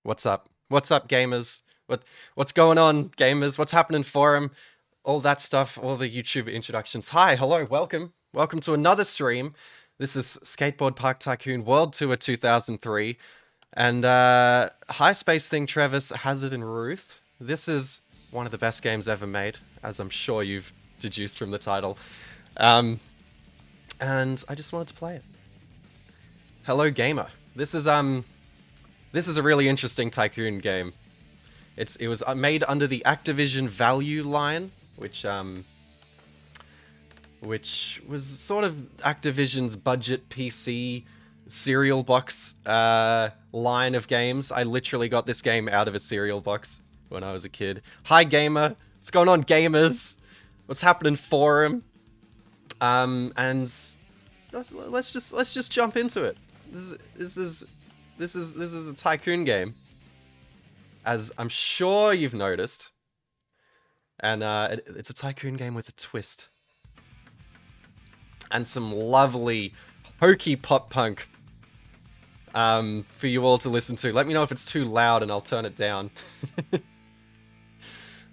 What's up? What's up, gamers? What's going on, gamers? What's happening, forum? All that stuff, all the YouTube introductions. Hi, hello, welcome to another stream. This is Skateboard Park Tycoon World Tour 2003, and High Space Thing, Travis, Hazard, and Ruth. This is one of the best games ever made, as I'm sure you've deduced from the title. And I just wanted to play it. Hello, gamer. This is a really interesting tycoon game. It was made under the Activision Value line, which was sort of Activision's budget PC cereal box line of games. I literally got this game out of a cereal box when I was a kid. Hi, gamer. What's going on, gamers? What's happening, forum? And let's just jump into it. This is a tycoon game, as I'm sure you've noticed, and it's a tycoon game with a twist and some lovely hokey pop punk for you all to listen to. Let me know if it's too loud and I'll turn it down.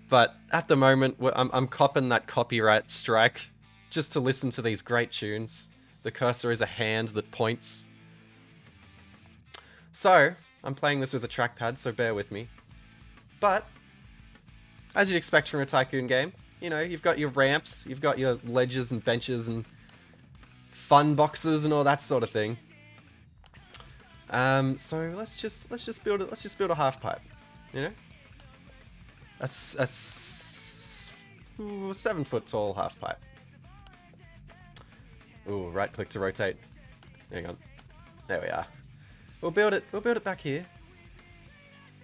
But at the moment, I'm copping that copyright strike just to listen to these great tunes. The cursor is a hand that points. So, I'm playing this with a trackpad, so bear with me. But, as you'd expect from a tycoon game, you know, you've got your ramps, you've got your ledges and benches and fun boxes and all that sort of thing. So let's just build a half pipe, you know, a 7 foot tall half pipe. Ooh, right click to rotate. Hang on, there we are. We'll build it back here.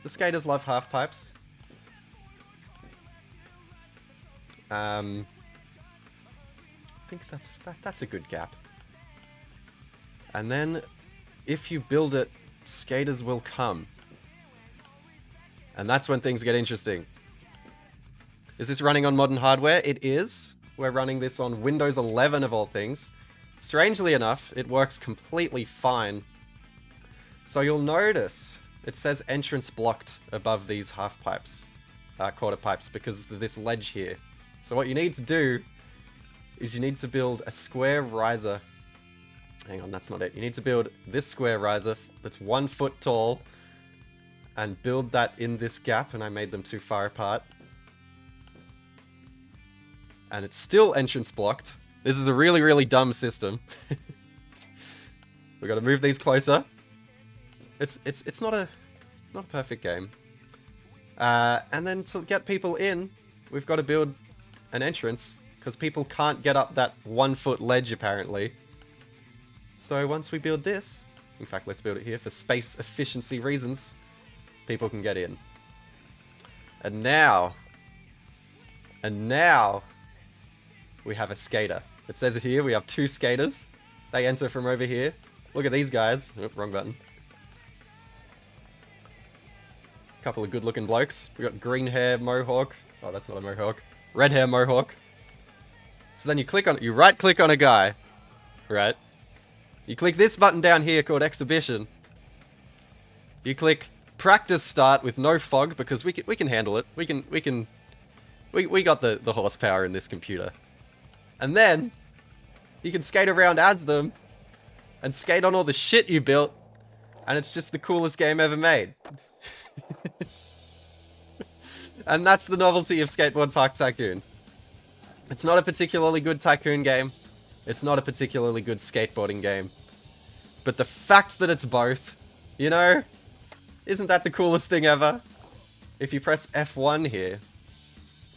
The skaters love half pipes. I think that's a good gap. And then, if you build it, skaters will come. And that's when things get interesting. Is this running on modern hardware? It is. We're running this on Windows 11 of all things. Strangely enough, it works completely fine. So you'll notice it says entrance blocked above these half pipes, quarter pipes, because of this ledge here. So what you need to do is you need to build a square riser. Hang on, that's not it. You need to build this square riser that's 1 foot tall and build that in this gap, and I made them too far apart. And it's still entrance blocked. This is a really, really dumb system. We've got to move these closer. It's not a perfect game. And then to get people in, we've got to build an entrance, because people can't get up that 1 foot ledge apparently. So once we build this, in fact let's build it here for space efficiency reasons, people can get in. And now we have a skater. It says it here, we have 2 skaters. They enter from over here. Look at these guys. Oh, wrong button. Couple of good looking blokes. We got green hair mohawk. Oh, that's not a mohawk. Red hair mohawk. So then you right click on a guy, right? You click this button down here called exhibition. You click practice start with no fog, because we can handle it. We got the horsepower in this computer. And then you can skate around as them and skate on all the shit you built, and it's just the coolest game ever made. And that's the novelty of Skateboard Park Tycoon. It's not a particularly good tycoon game. It's not a particularly good skateboarding game. But the fact that it's both, you know, isn't that the coolest thing ever? If you press F1 here,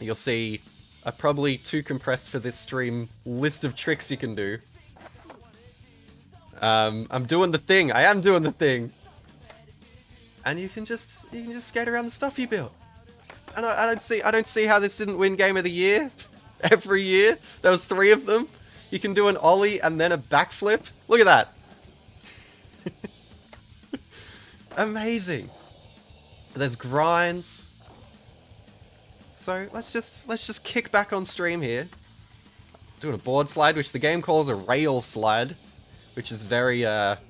you'll see a probably too compressed for this stream list of tricks you can do. I'm doing the thing. I am doing the thing. And you can just skate around the stuff you built. And I don't see how this didn't win Game of the Year every year. There was 3 of them. You can do an ollie and then a backflip. Look at that. Amazing. There's grinds. So let's just kick back on stream here. Doing a board slide, which the game calls a rail slide, which is very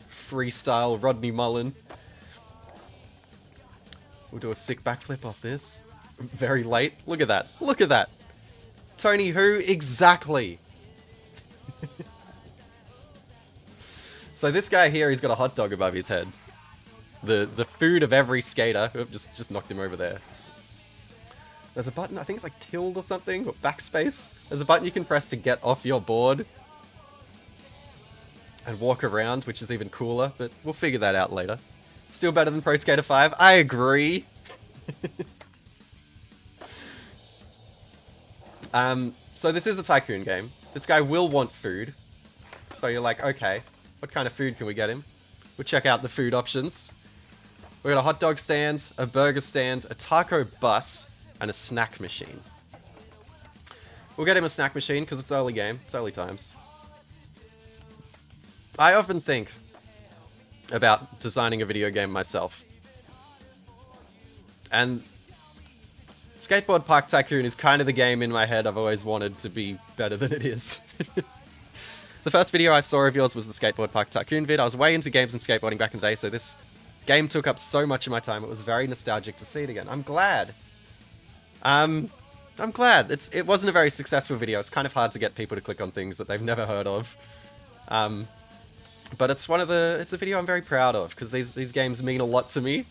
freestyle Rodney Mullen. We'll do a sick backflip off this. Very late. Look at that. Look at that. Tony who? Exactly. So this guy here, he's got a hot dog above his head. The food of every skater. Oop, just knocked him over there. There's a button, I think it's like tilde or something, or backspace. There's a button you can press to get off your board and walk around, which is even cooler, but we'll figure that out later. Still better than Pro Skater 5. I agree. So this is a tycoon game. This guy will want food. So you're like, okay, what kind of food can we get him? We'll check out the food options. We've got a hot dog stand, a burger stand, a taco bus, and a snack machine. We'll get him a snack machine because it's early game. It's early times. I often think about designing a video game myself. And Skateboard Park Tycoon is kind of the game in my head I've always wanted to be better than it is. The first video I saw of yours was the Skateboard Park Tycoon vid. I was way into games and skateboarding back in the day, so this game took up so much of my time. It was very nostalgic to see it again. I'm glad. I'm glad. It wasn't a very successful video. It's kind of hard to get people to click on things that they've never heard of. But it's a video I'm very proud of, because these games mean a lot to me.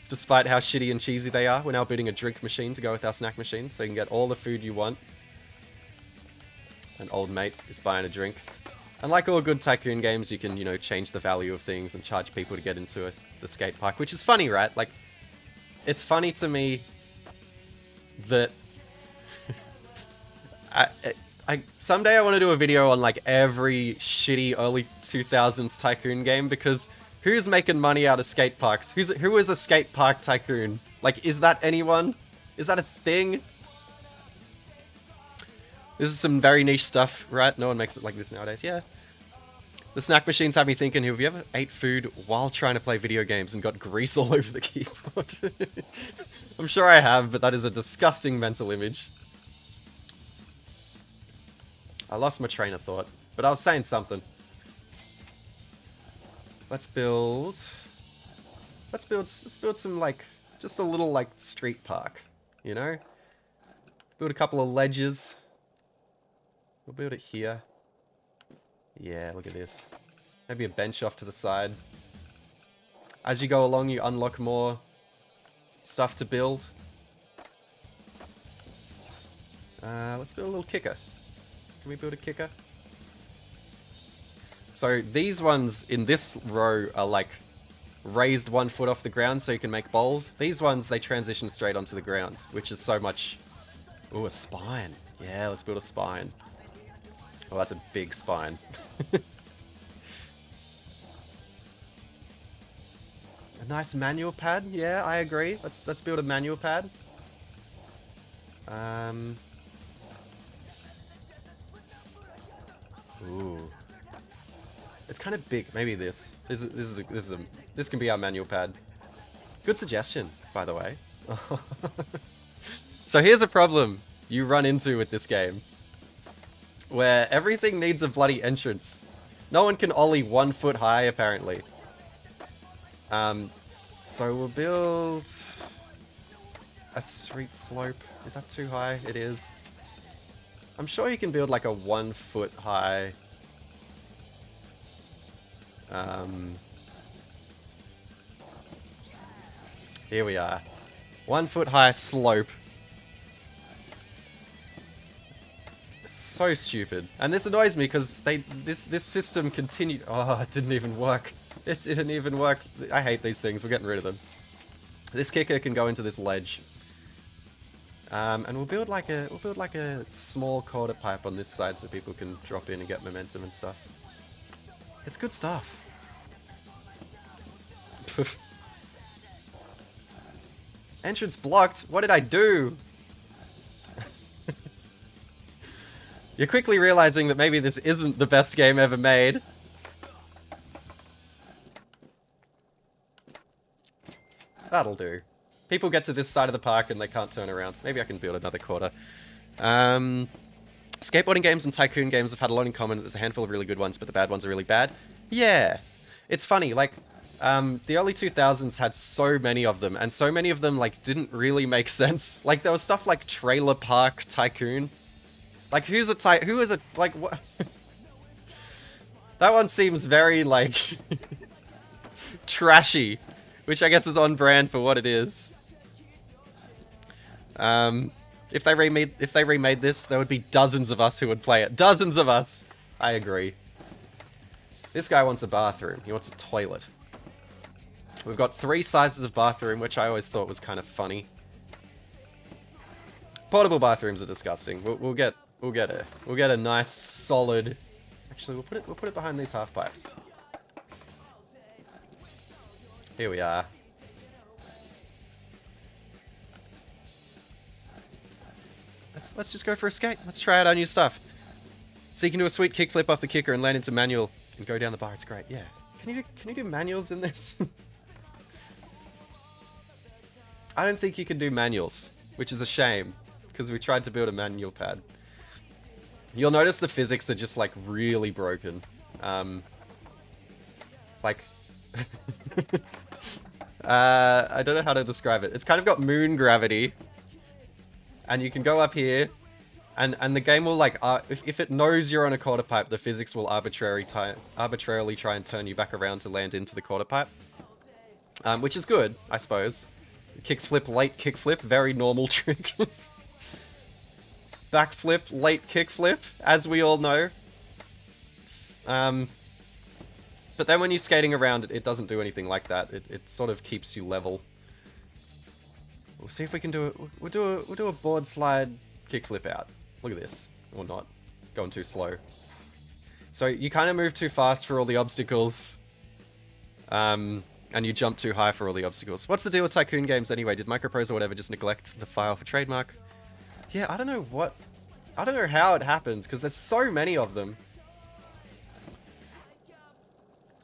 Despite how shitty and cheesy they are, we're now building a drink machine to go with our snack machine, so you can get all the food you want. An old mate is buying a drink. And like all good tycoon games, you can, you know, change the value of things and charge people to get into the skate park, which is funny, right? Like, it's funny to me that someday I want to do a video on like every shitty early 2000s tycoon game, because who's making money out of skate parks? Who is a skate park tycoon? Like, is that anyone? Is that a thing? This is some very niche stuff, right? No one makes it like this nowadays. Yeah. The snack machines have me thinking, have you ever ate food while trying to play video games and got grease all over the keyboard? I'm sure I have, but that is a disgusting mental image. I lost my train of thought, but I was saying something. Let's build some, like, just a little, like, street park, you know? Build a couple of ledges. We'll build it here. Yeah, look at this. Maybe a bench off to the side. As you go along, you unlock more stuff to build. Let's build a little kicker. Can we build a kicker? So these ones in this row are like raised 1 foot off the ground so you can make bowls. These ones, they transition straight onto the ground, which is so much... Ooh, a spine. Yeah, let's build a spine. Oh, that's a big spine. A nice manual pad. Yeah, I agree. Let's build a manual pad. Ooh. It's kind of big. Maybe this. This can be our manual pad. Good suggestion, by the way. So here's a problem you run into with this game, where everything needs a bloody entrance. No one can ollie 1 foot high, apparently. So we'll build a street slope. Is that too high? It is. I'm sure you can build like a 1 foot high... Here we are. 1 foot high slope. So stupid. And this annoys me because this system continued... Oh, it didn't even work. It didn't even work. I hate these things. We're getting rid of them. This kicker can go into this ledge. And we'll build like a small quarter pipe on this side so people can drop in and get momentum and stuff. It's good stuff. Entrance blocked? What did I do? You're quickly realizing that maybe this isn't the best game ever made. That'll do. People get to this side of the park and they can't turn around. Maybe I can build another quarter. Skateboarding games and tycoon games have had a lot in common. There's a handful of really good ones, but the bad ones are really bad. Yeah. It's funny, like, The early 2000s had so many of them, and so many of them, like, didn't really make sense. Like, there was stuff like Trailer Park Tycoon. Like, who is a, like, what? That one seems very, like, trashy, which I guess is on brand for what it is. If they remade this, there would be dozens of us who would play it. Dozens of us! I agree. This guy wants a bathroom. He wants a toilet. We've got 3 sizes of bathroom, which I always thought was kind of funny. Portable bathrooms are disgusting. We'll get a nice solid. Actually, we'll put it behind these half pipes. Here we are. Let's just go for a skate. Let's try out our new stuff. So you can do a sweet kickflip off the kicker and land into manual and go down the bar. It's great. Yeah. Can you do manuals in this? I don't think you can do manuals, which is a shame because we tried to build a manual pad. You'll notice the physics are just like really broken. Like I don't know how to describe it. It's kind of got moon gravity. And you can go up here, and the game will, like, if it knows you're on a quarter pipe, the physics will arbitrarily try and turn you back around to land into the quarter pipe. Which is good, I suppose. Kickflip, late kickflip, very normal trick. Backflip, late kickflip, as we all know. But then when you're skating around, it doesn't do anything like that. It sort of keeps you level. We'll see if we can do it. We'll do a board slide kickflip out. Look at this. Or not. Going too slow. So you kind of move too fast for all the obstacles. And you jump too high for all the obstacles. What's the deal with Tycoon games anyway? Did Microprose or whatever just neglect the file for trademark? Yeah, I don't know what... I don't know how it happens, because there's so many of them.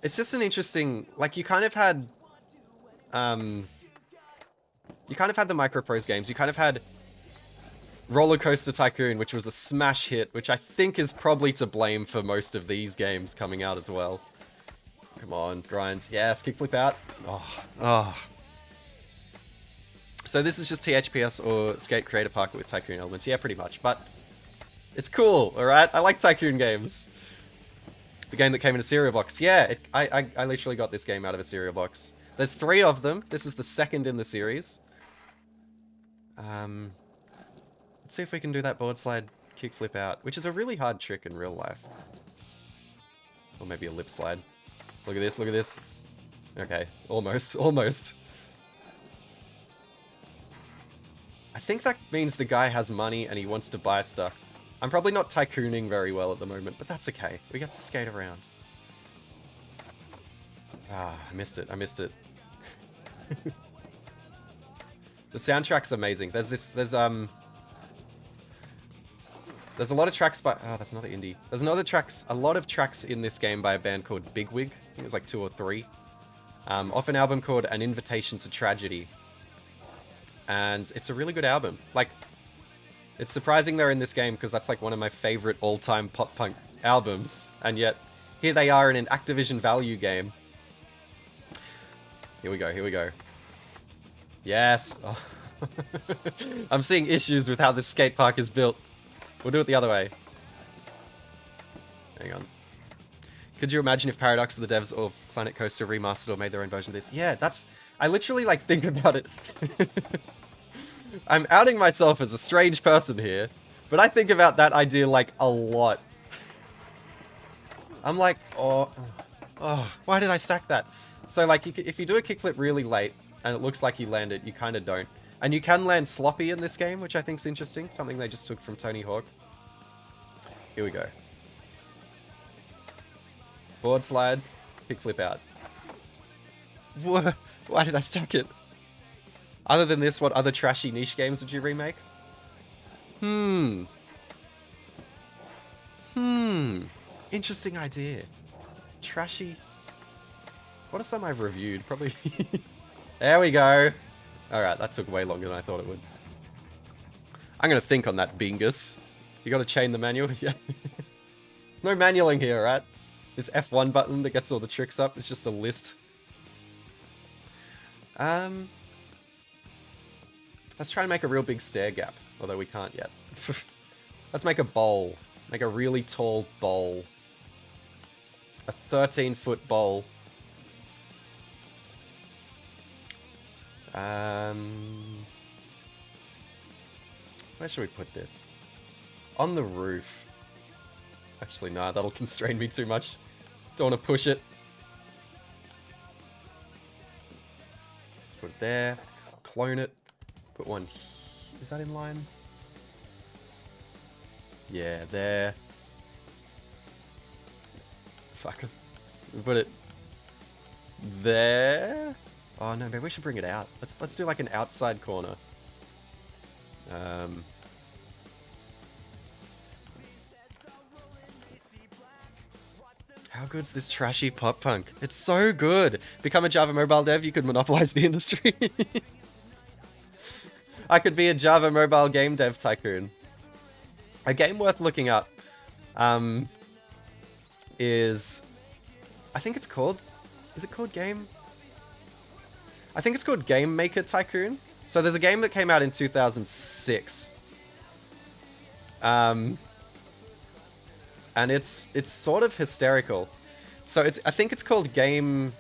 It's just an interesting... Like, you kind of had... You kind of had the Microprose games. You kind of had Roller Coaster Tycoon, which was a smash hit, which I think is probably to blame for most of these games coming out as well. Come on, grinds. Yes, kickflip out. Oh. So this is just THPS or Skate Creator Park with Tycoon elements. Yeah, pretty much. But it's cool, alright? I like Tycoon games. The game that came in a cereal box. Yeah, I literally got this game out of a cereal box. There's 3 of them. This is the second in the series. Let's see if we can do that board slide kickflip out, which is a really hard trick in real life. Or maybe a lip slide. Look at this, look at this. Okay, almost. I think that means the guy has money and he wants to buy stuff. I'm probably not tycooning very well at the moment, but that's okay. We get to skate around. Ah, I missed it. The soundtrack's amazing. There's a lot of tracks by... Oh, that's another indie. There's a lot of tracks in this game by a band called Bigwig. I think it's like 2 or 3. Off an album called An Invitation to Tragedy. And it's a really good album. Like, it's surprising they're in this game because that's like one of my favorite all-time pop-punk albums. And yet, here they are in an Activision value game. Here we go. Yes! Oh. I'm seeing issues with how this skate park is built. We'll do it the other way. Hang on. Could you imagine if Paradox or the devs or Planet Coaster remastered or made their own version of this? Yeah, that's... I literally, like, think about it. I'm outing myself as a strange person here, but I think about that idea, like, a lot. I'm like, oh, why did I stack that? So, like, if you do a kickflip really late, and it looks like you land it, you kind of don't. And you can land sloppy in this game, which I think is interesting. Something they just took from Tony Hawk. Here we go. Board slide, kickflip out. Why did I stack it? Other than this, what other trashy niche games would you remake? Interesting idea. Trashy... What are some I've reviewed? Probably... There we go. Alright, that took way longer than I thought it would. I'm gonna think on that, Bingus. You gotta chain the manual? Yeah. There's no manualing here, right? This F1 button that gets all the tricks up, it's just a list. Um, let's try and make a real big stair gap, although we can't yet. Let's make a bowl. Make a really tall bowl. A 13-foot bowl. Where should we put this? On the roof. Actually, nah, that'll constrain me too much. Don't want to push it. Let's put it there. Clone it. Put one here. Is that in line? Yeah, there. Fuck. Put it there. Oh no, maybe we should bring it out. Let's do like an outside corner. How good's this trashy pop punk? It's so good. Become a Java mobile dev, you could monopolize the industry. I could be a Java mobile game dev tycoon. A game worth looking up is... I think it's called... Is it called Game? I think it's called Game Maker Tycoon. So there's a game that came out in 2006. And it's sort of hysterical. So I think it's called Game...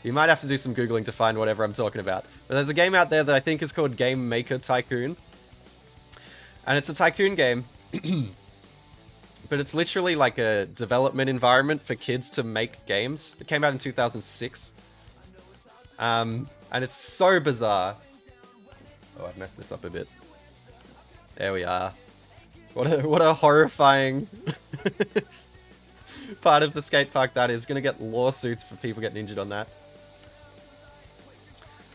You might have to do some Googling to find whatever I'm talking about. But there's a game out there that I think is called Game Maker Tycoon. And it's a tycoon game. But it's literally like a development environment for kids to make games. It came out in 2006. And it's so bizarre. Oh, I've messed this up a bit. There we are. What a horrifying part of the skate park that is. Gonna get lawsuits for people getting injured on that.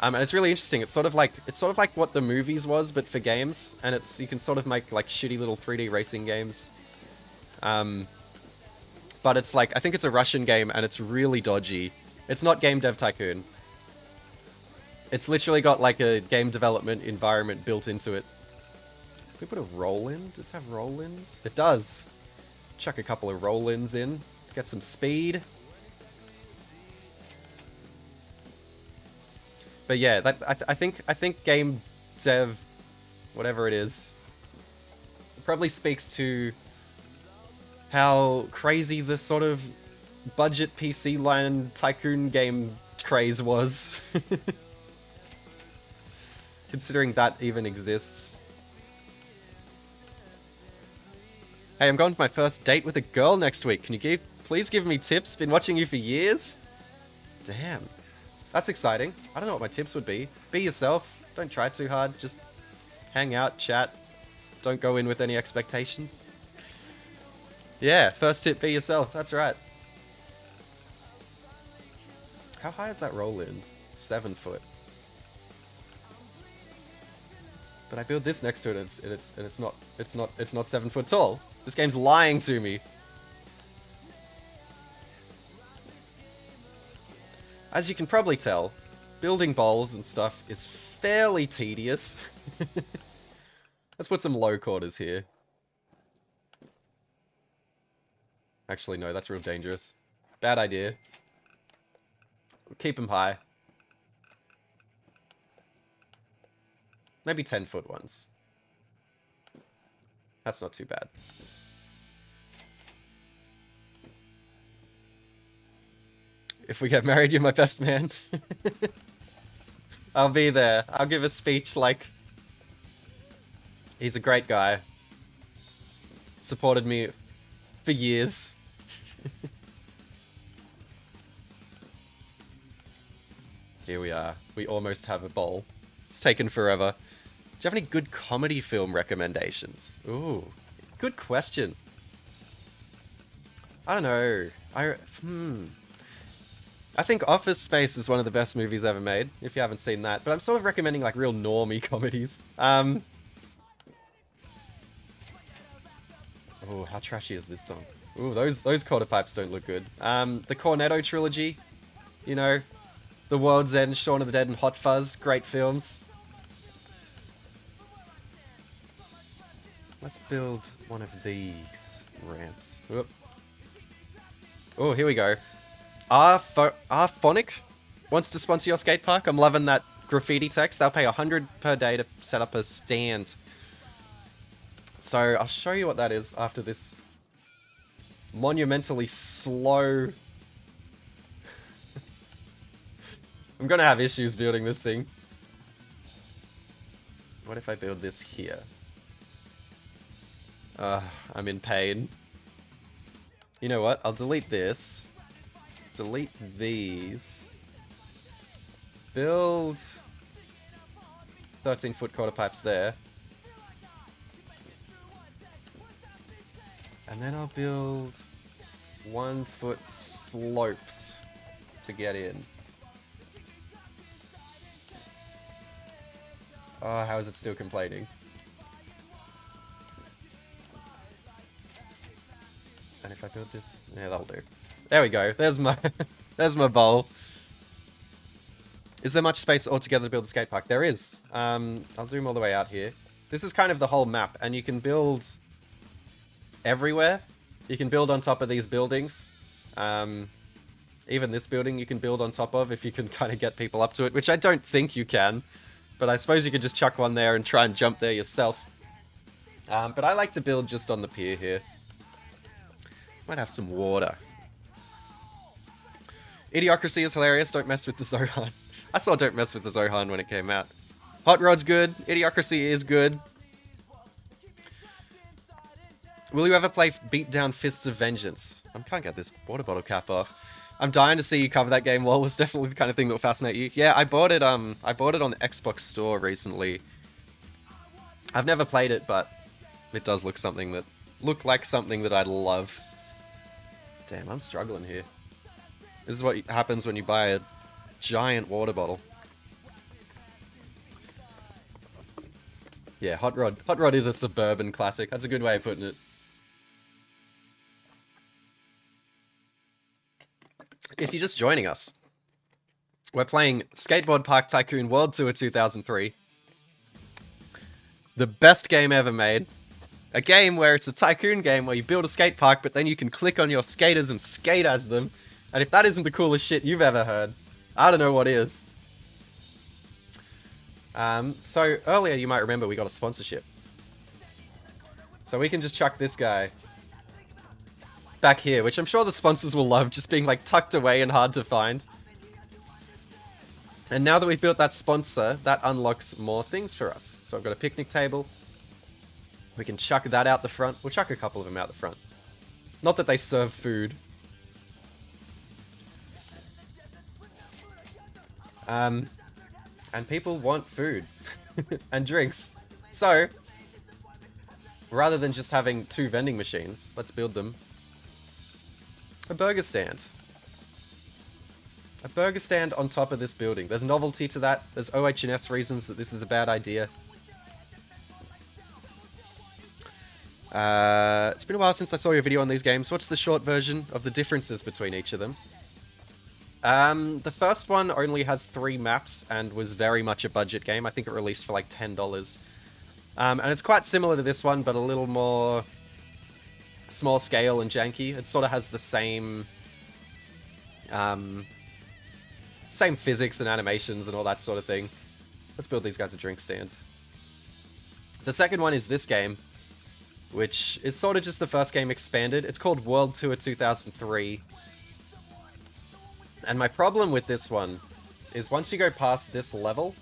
And it's really interesting. It's sort of like what the movies was, but for games. And you can sort of make like shitty little 3D racing games. But it's like, I think it's a Russian game and it's really dodgy. It's not Game Dev Tycoon. It's literally got like a game development environment built into it. Can we put a roll-in? Does it have roll-ins? It does. Chuck a couple of roll-ins in. Get some speed. But yeah, I think Game Dev, whatever it is, probably speaks to how crazy the sort of budget PC line tycoon game craze was. Considering that even exists. Hey, I'm going for my first date with a girl next week. Can you please give me tips? Been watching you for years. Damn. That's exciting. I don't know what my tips would be. Be yourself. Don't try too hard. Just hang out, chat. Don't go in with any expectations. Yeah, first tip, be yourself. That's right. How high is that roll in? 7 foot. But I build this next to it and it's not 7 foot tall. This game's lying to me. As you can probably tell, building bowls and stuff is fairly tedious. Let's put some low quarters here. Actually, no, that's real dangerous. Bad idea. Keep them high. Maybe 10-foot ones. That's not too bad. If we get married, you're my best man. I'll be there. I'll give a speech like... He's a great guy. Supported me for years. Here we are. We almost have a bowl. It's taken forever. Do you have any good comedy film recommendations? Ooh, good question. I don't know. I think Office Space is one of the best movies ever made, if you haven't seen that. But I'm sort of recommending like real normie comedies. Oh, how trashy is this song? Ooh, those quarter pipes don't look good. The Cornetto trilogy, you know, The World's End, Shaun of the Dead, and Hot Fuzz, great films. Let's build one of these ramps. Whoop. Oh, here we go. Arphonic wants to sponsor your skate park, I'm loving that graffiti text. They'll pay 100 per day to set up a stand. So I'll show you what that is after this monumentally slow... I'm gonna have issues building this thing. What if I build this here? I'm in pain. You know what? I'll delete this. Delete these. Build 13-foot quarter pipes there. And then I'll build 1-foot slopes to get in. Oh, how is it still complaining? And if I build this... Yeah, that'll do. There we go. There's my... there's my bowl. Is there much space altogether to build a skate park? There is. I'll zoom all the way out here. This is kind of the whole map, and you can build everywhere. You can build on top of these buildings. Even this building you can build on top of if you can kind of get people up to it, which I don't think you can. But I suppose you could just chuck one there and try and jump there yourself. But I like to build just on the pier here. Might have some water. Idiocracy is hilarious. Don't mess with the Zohan. I saw Don't Mess with the Zohan when it came out. Hot Rod's good. Idiocracy is good. Will you ever play Beatdown Fists of Vengeance? I can't get this water bottle cap off. I'm dying to see you cover that game. LOL is definitely the kind of thing that will fascinate you. Yeah, I bought it on the Xbox Store recently. I've never played it, but it does look like something that I'd love. Damn, I'm struggling here. This is what happens when you buy a giant water bottle. Yeah, Hot Rod. Hot Rod is a suburban classic. That's a good way of putting it. If you're just joining us, we're playing Skateboard Park Tycoon World Tour 2003. The best game ever made. A game where it's a tycoon game where you build a skate park, but then you can click on your skaters and skate as them. And if that isn't the coolest shit you've ever heard, I don't know what is. So earlier you might remember we got a sponsorship. So we can just chuck this guy back here, which I'm sure the sponsors will love, just being like tucked away and hard to find. And now that we've built that sponsor, that unlocks more things for us. So I've got a picnic table. We can chuck that out the front. We'll chuck a couple of them out the front. Not that they serve food. And people want food and drinks. So, rather than just having 2 vending machines, let's build them a burger stand. A burger stand on top of this building. There's novelty to that. There's OH&S reasons that this is a bad idea. It's been a while since I saw your video on these games. What's the short version of the differences between each of them? The first one only has 3 maps and was very much a budget game. I think it released for like $10. And it's quite similar to this one, but a little more small scale and janky. It sort of has the same same physics and animations and all that sort of thing. Let's build these guys a drink stand. The second one is this game, which is sort of just the first game expanded. It's called World Tour 2003. And my problem with this one is once you go past this level,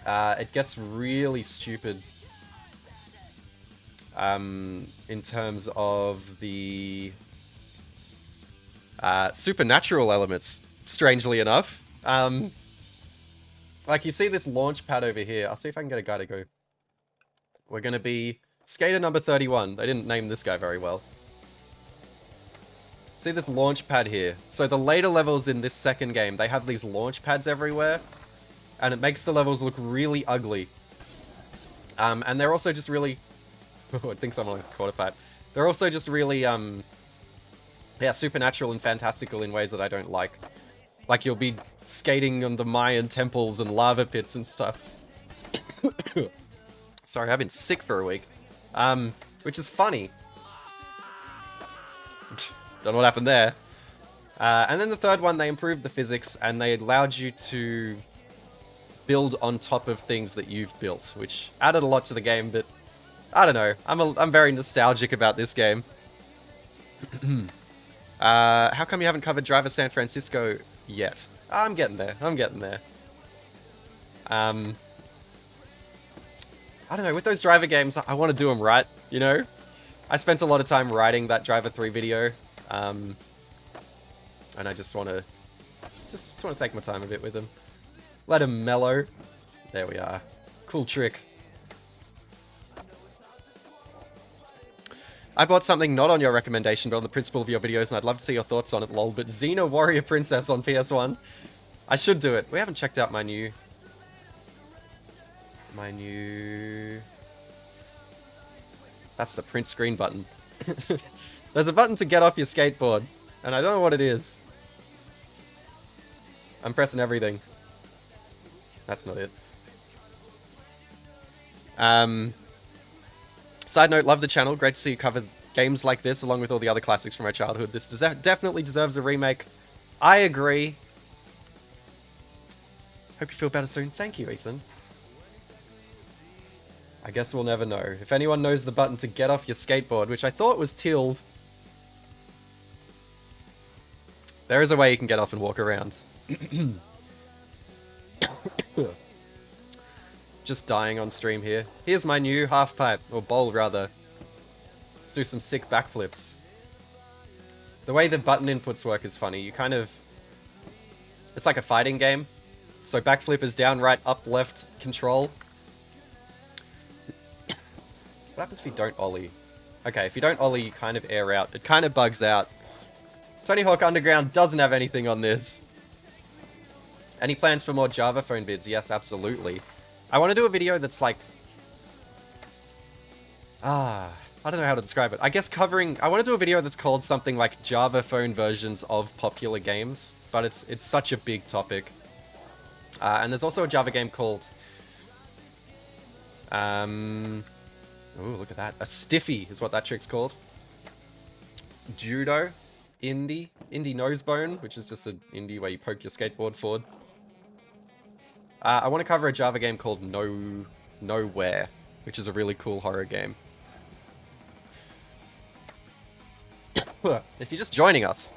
it gets really stupid in terms of the supernatural elements, strangely enough. Like, you see this launch pad over here. I'll see if I can get a guy to go. We're going to be skater number 31. They didn't name this guy very well. See this launch pad here? So the later levels in this second game, they have these launch pads everywhere, and it makes the levels look really ugly. And they're also just really... Oh, I think someone like a quarter pipe. They're also just really, yeah, supernatural and fantastical in ways that I don't like. Like, you'll be skating on the Mayan temples and lava pits and stuff. Sorry, I've been sick for a week. Which is funny. Don't know what happened there. And then the third one, they improved the physics and they allowed you to build on top of things that you've built, which added a lot to the game, but I don't know. I'm very nostalgic about this game. How come you haven't covered Driver San Francisco yet? I'm getting there. I'm getting there. I don't know. With those driver games, I want to do them right, you know? I spent a lot of time writing that Driver 3 video, and I just want to take my time a bit with them. Let him mellow. There we are. Cool trick. I bought something not on your recommendation, but on the principle of your videos, and I'd love to see your thoughts on it, lol. But Xena Warrior Princess on PS1. I should do it. We haven't checked out my new... That's the print screen button. There's a button to get off your skateboard, and I don't know what it is. I'm pressing everything. That's not it. Side note, love the channel. Great to see you cover games like this along with all the other classics from our childhood. This definitely deserves a remake. I agree. Hope you feel better soon. Thank you, Ethan. I guess we'll never know. If anyone knows the button to get off your skateboard, which I thought was tilde, there is a way you can get off and walk around. Just dying on stream here. Here's my new half pipe, or bowl rather. Let's do some sick backflips. The way the button inputs work is funny. You kind of... It's like a fighting game. So backflip is down, right, up, left, control. What happens if you don't ollie? Okay, if you don't ollie, you kind of air out. It kind of bugs out. Tony Hawk Underground doesn't have anything on this. Any plans for more Java phone vids? Yes, absolutely. I want to do a video that's like... I don't know how to describe it. I guess covering... I want to do a video that's called something like Java phone versions of popular games. But it's such a big topic. And there's also a Java game called... Ooh, look at that. A Stiffy is what that trick's called. Judo. Indie Nosebone, which is just an indie where you poke your skateboard forward. I want to cover a Java game called Nowhere, which is a really cool horror game. If you're just joining us,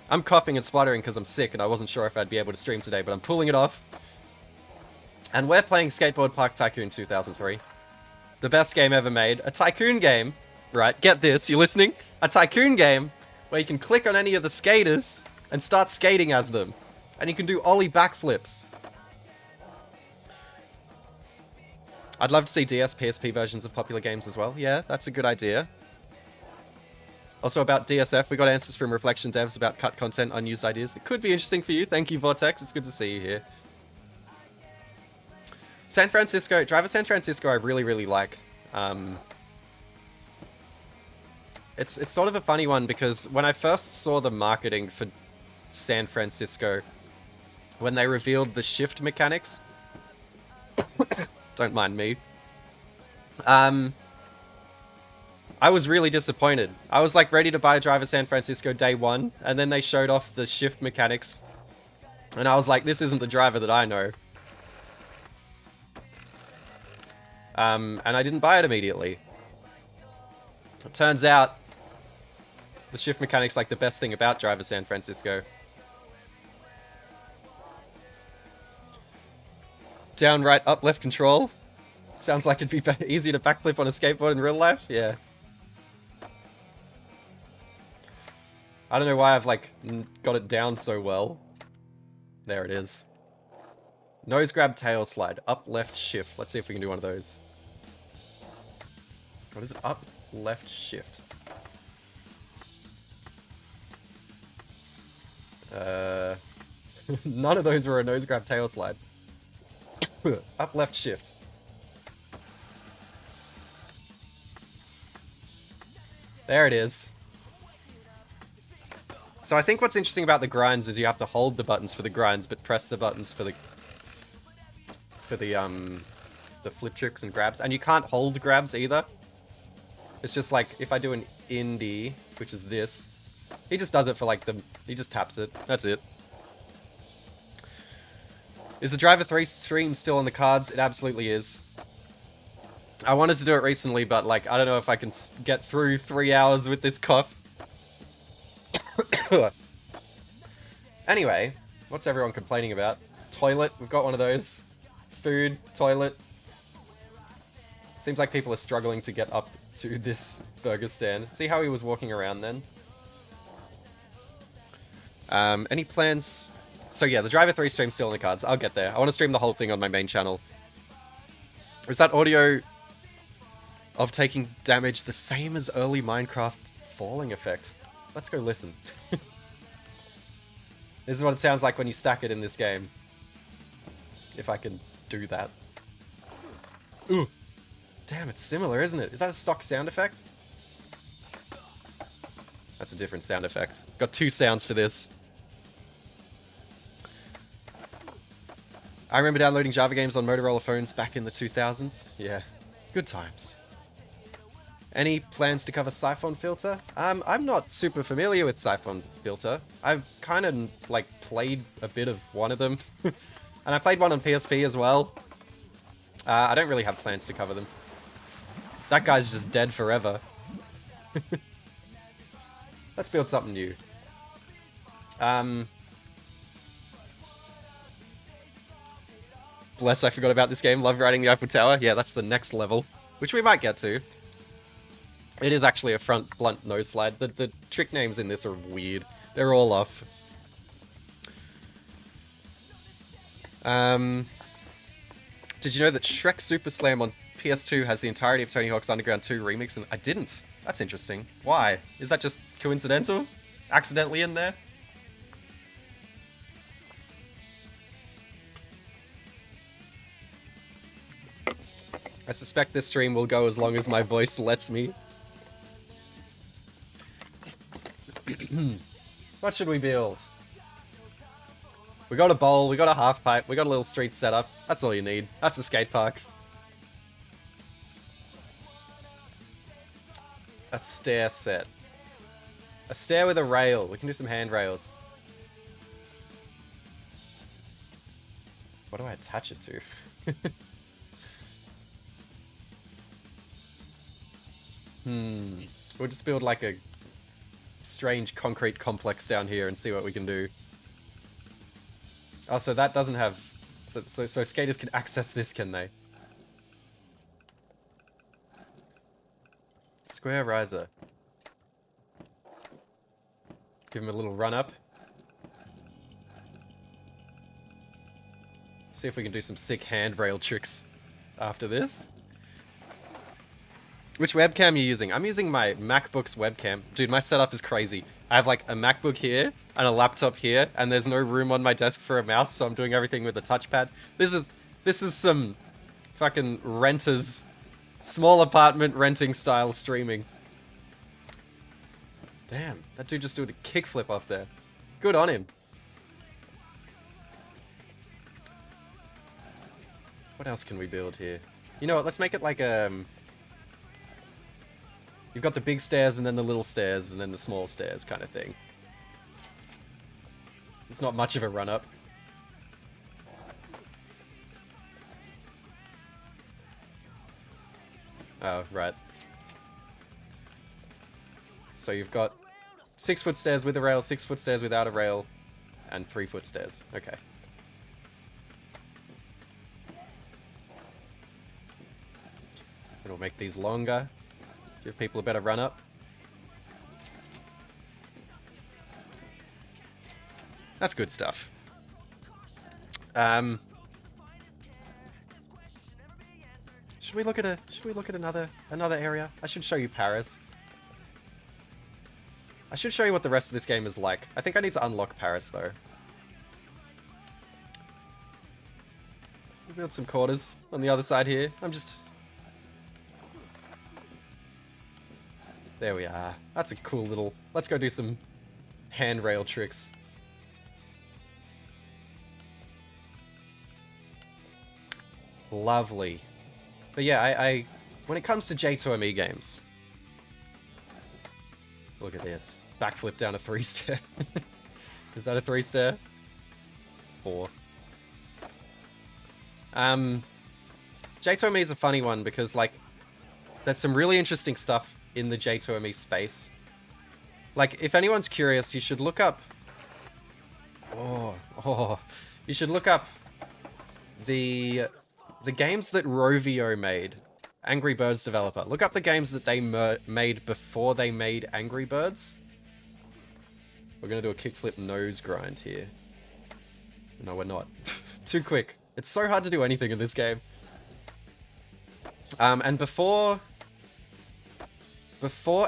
I'm coughing and spluttering because I'm sick and I wasn't sure if I'd be able to stream today, but I'm pulling it off. And we're playing Skateboard Park Tycoon 2003. The best game ever made. A tycoon game, right? Get this, you listening? A tycoon game where you can click on any of the skaters and start skating as them. And you can do ollie backflips. I'd love to see DS, PSP versions of popular games as well. Yeah, that's a good idea. Also about DSF, we got answers from Reflection devs about cut content, unused ideas. That could be interesting for you. Thank you, Vortex. It's good to see you here. San Francisco, Driver San Francisco I really, really like. It's sort of a funny one because when I first saw the marketing for San Francisco, when they revealed the shift mechanics, don't mind me, I was really disappointed. I was like ready to buy Driver San Francisco day one, and then they showed off the shift mechanics, and I was like, this isn't the driver that I know. And I didn't buy it immediately. It turns out the shift mechanic's like the best thing about Driver San Francisco. Down, right, up, left control. Sounds like it'd be easier to backflip on a skateboard in real life. Yeah. I don't know why I've like got it down so well. There it is. Nose grab, tail slide. Up, left, shift. Let's see if we can do one of those. What is it? Up, left, shift. None of those were a nose grab, tail slide. Up, left, shift. There it is. So I think what's interesting about the grinds is you have to hold the buttons for the grinds, but press the buttons for the flip tricks and grabs. And you can't hold grabs either. It's just like, if I do an indie, which is this, He just does it for like he just taps it. That's it. Is the Driver 3 stream still on the cards? It absolutely is. I wanted to do it recently, but like, I don't know if I can get through 3 hours with this cough. Anyway, what's everyone complaining about? Toilet, we've got one of those. Food, toilet. Seems like people are struggling to get up to this burger stand. See how he was walking around then? Any plans? So yeah, the Driver 3 stream's still on the cards. I'll get there. I want to stream the whole thing on my main channel. Is that audio of taking damage the same as early Minecraft falling effect? Let's go listen. This is what it sounds like when you stack it in this game. If I can do that. Ooh. Damn, it's similar, isn't it? Is that a stock sound effect? That's a different sound effect. Got 2 sounds for this. I remember downloading Java games on Motorola phones back in the 2000s. Yeah, good times. Any plans to cover Siphon Filter? I'm not super familiar with Siphon Filter. I've kind of, like, played a bit of one of them. And I played one on PSP as well. I don't really have plans to cover them. That guy's just dead forever. Let's build something new. Bless, I forgot about this game. Love riding the Eiffel Tower. Yeah, that's the next level, which we might get to. It is actually a front blunt nose slide. The trick names in this are weird. They're all off. Did you know that Shrek Super Slam on PS2 has the entirety of Tony Hawk's Underground 2 remix? And I didn't. That's interesting. Why? Is that just coincidental? Accidentally in there? I suspect this stream will go as long as my voice lets me. What should we build? We got a bowl, we got a half pipe, we got a little street setup. That's all you need. That's a skate park. A stair set. A stair with a rail. We can do some handrails. What do I attach it to? We'll just build like a strange concrete complex down here and see what we can do. Oh, so that doesn't have... So skaters can access this, can they? Square riser. Give him a little run up. See if we can do some sick handrail tricks after this. Which webcam are you using? I'm using my MacBook's webcam. Dude, my setup is crazy. I have like a MacBook here and a laptop here, and there's no room on my desk for a mouse, so I'm doing everything with a touchpad. This is some fucking renters, small apartment renting style streaming. Damn, that dude just did a kickflip off there. Good on him. What else can we build here? You know what, let's make it like you've got the big stairs and then the little stairs and then the small stairs kind of thing. It's not much of a run-up. Oh, right. So you've got 6-foot stairs with a rail, 6-foot stairs without a rail, and 3-foot stairs. Okay. And we'll make these longer. Give people a better run-up. That's good stuff. Should we look at another area? I should show you Paris. I should show you what the rest of this game is like. I think I need to unlock Paris though. We'll build some quarters on the other side here. There we are. That's a cool little... Let's go do some handrail tricks. Lovely. But yeah, I when it comes to J2ME games... Look at this. backflip down a 3-stair. Is that a 3-stair? 4. J2ME is a funny one because, like, there's some really interesting stuff in the J2ME space. Like, if anyone's curious, you should look up... You should look up the games that Rovio made. Angry Birds developer. Look up the games that they made before they made Angry Birds. We're going to do a kickflip nose grind here. No, we're not. Too quick. It's so hard to do anything in this game. And before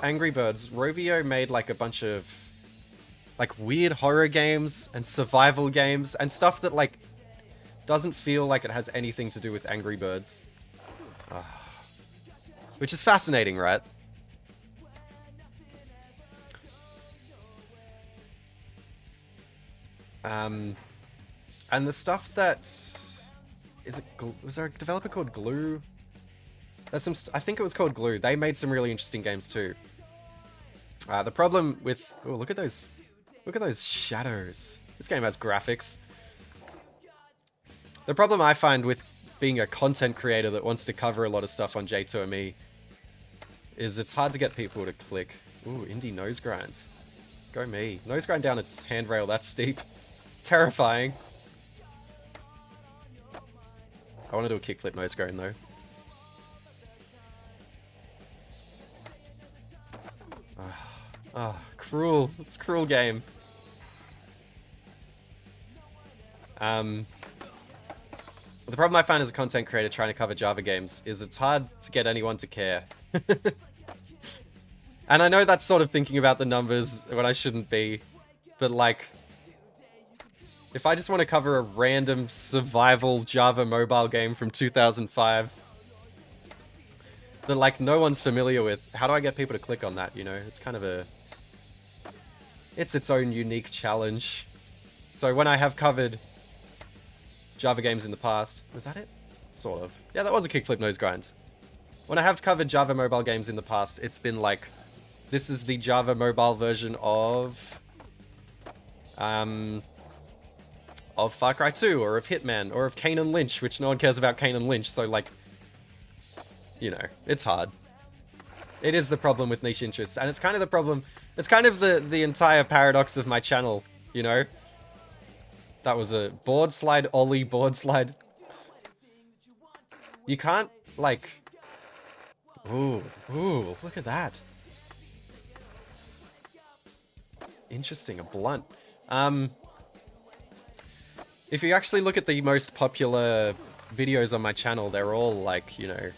Angry Birds, Rovio made like a bunch of like weird horror games and survival games and stuff that like doesn't feel like it has anything to do with Angry Birds. Which is fascinating, right? And the stuff that... was there a developer called Glue? There's some... I think it was called Glue. They made some really interesting games too. The problem with... Oh, look at those... Look at those shadows. This game has graphics. The problem I find with being a content creator that wants to cover a lot of stuff on J2ME is it's hard to get people to click. Ooh, indie nose grind. Go me. Nose grind down its handrail, that's steep. Terrifying. I want to do a kickflip nose grind though. Cruel. It's a cruel game. The problem I find as a content creator trying to cover Java games is it's hard to get anyone to care. And I know that's sort of thinking about the numbers when I shouldn't be, but like, if I just want to cover a random survival Java mobile game from 2005 that like no one's familiar with, how do I get people to click on that, you know? It's kind of a... It's its own unique challenge. So when I have covered Java games in the past... Was that it? Sort of. Yeah, that was a kickflip nose grind. When I have covered Java mobile games in the past, it's been like, this is the Java mobile version of Far Cry 2, or of Hitman, or of Kane and Lynch, which no one cares about Kane and Lynch, so like, you know, it's hard. It is the problem with niche interests, and it's kind of the problem, it's kind of the entire paradox of my channel, you know? That was a board slide, ollie, board slide. You can't, like... Ooh, look at that. Interesting, a blunt. If you actually look at the most popular videos on my channel, they're all like, you know,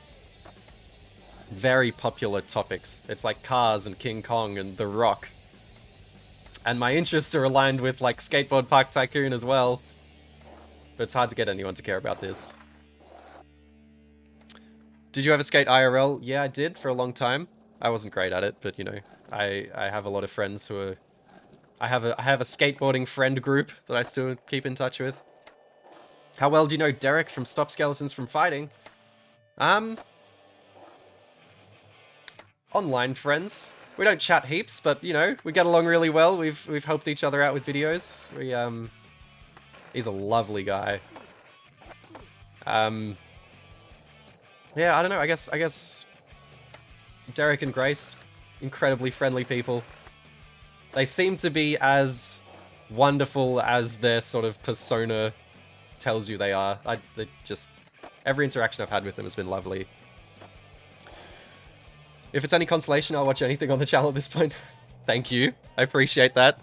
very popular topics. It's like Cars and King Kong and The Rock. And my interests are aligned with like Skateboard Park Tycoon as well. But it's hard to get anyone to care about this. Did you ever skate IRL? Yeah, I did for a long time. I wasn't great at it, but you know, I have a lot of friends who are... I have a skateboarding friend group that I still keep in touch with. How well do you know Derek from Stop Skeletons from Fighting? Online friends. We don't chat heaps, but you know, we get along really well. We've helped each other out with videos. He's a lovely guy. Yeah, I don't know. I guess Derek and Grace, incredibly friendly people. They seem to be as wonderful as their sort of persona tells you they are. Every interaction I've had with them has been lovely. If it's any consolation, I'll watch anything on the channel at this point. Thank you. I appreciate that.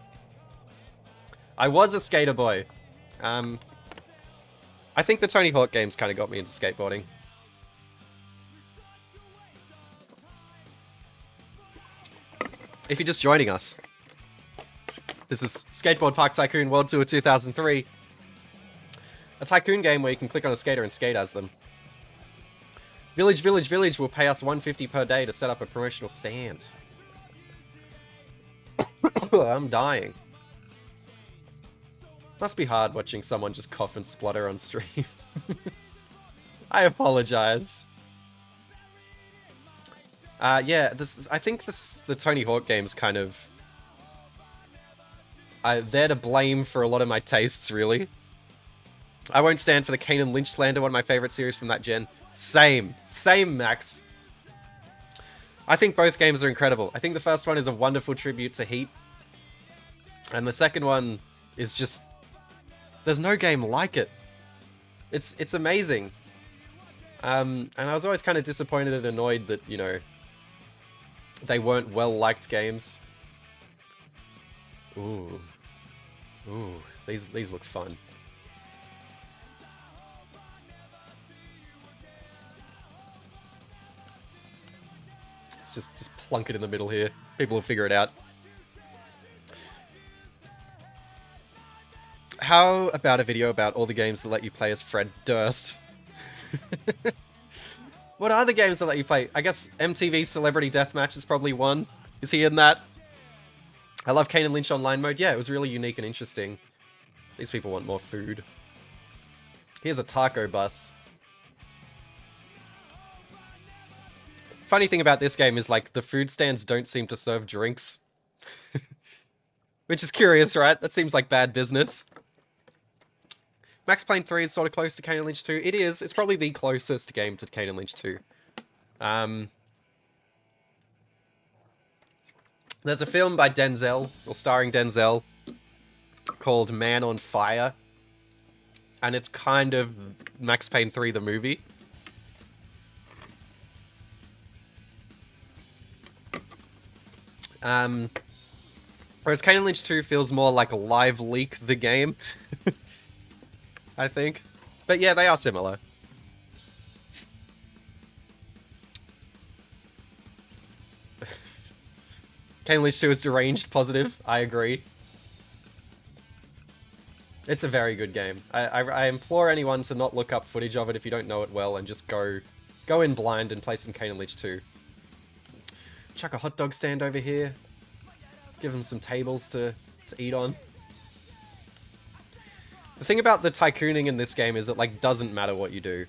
I was a skater boy. I think the Tony Hawk games kind of got me into skateboarding. If you're just joining us, this is Skateboard Park Tycoon World Tour 2003. A tycoon game where you can click on a skater and skate as them. Village will pay us $150 per day to set up a promotional stand. I'm dying. Must be hard watching someone just cough and splutter on stream. I apologize. Yeah, I think the Tony Hawk games kind of They're to blame for a lot of my tastes, really. I won't stand for the Kane and Lynch slander, one of my favorite series from that gen. Same, Max. I think both games are incredible. I think the first one is a wonderful tribute to Heat. And the second one is just... there's no game like it. It's amazing. And I was always kind of disappointed and annoyed that, you know, they weren't well-liked games. Ooh. Ooh, these look fun. Let's just plunk it in the middle here. People will figure it out. How about a video about all the games that let you play as Fred Durst? What are the games that let you play? I guess MTV Celebrity Deathmatch is probably one. Is he in that? I love Kane and Lynch online mode. Yeah, it was really unique and interesting. These people want more food. Here's a taco bus. Funny thing about this game is, like, the food stands don't seem to serve drinks. Which is curious, right? That seems like bad business. Max Payne 3 is sort of close to Kane and Lynch 2. It is. It's probably the closest game to Kane and Lynch 2. There's a film by Denzel, or starring Denzel, called Man on Fire. And it's kind of Max Payne 3 the movie. Whereas Kane and Lynch 2 feels more like a live leak the game. I think. But yeah, they are similar. Kane and Lynch 2 is deranged positive. I agree. It's a very good game. I implore anyone to not look up footage of it if you don't know it well and just go in blind and play some Kane and Lynch 2. Chuck a hot dog stand over here. Give them some tables to eat on. The thing about the tycooning in this game is it, like, doesn't matter what you do.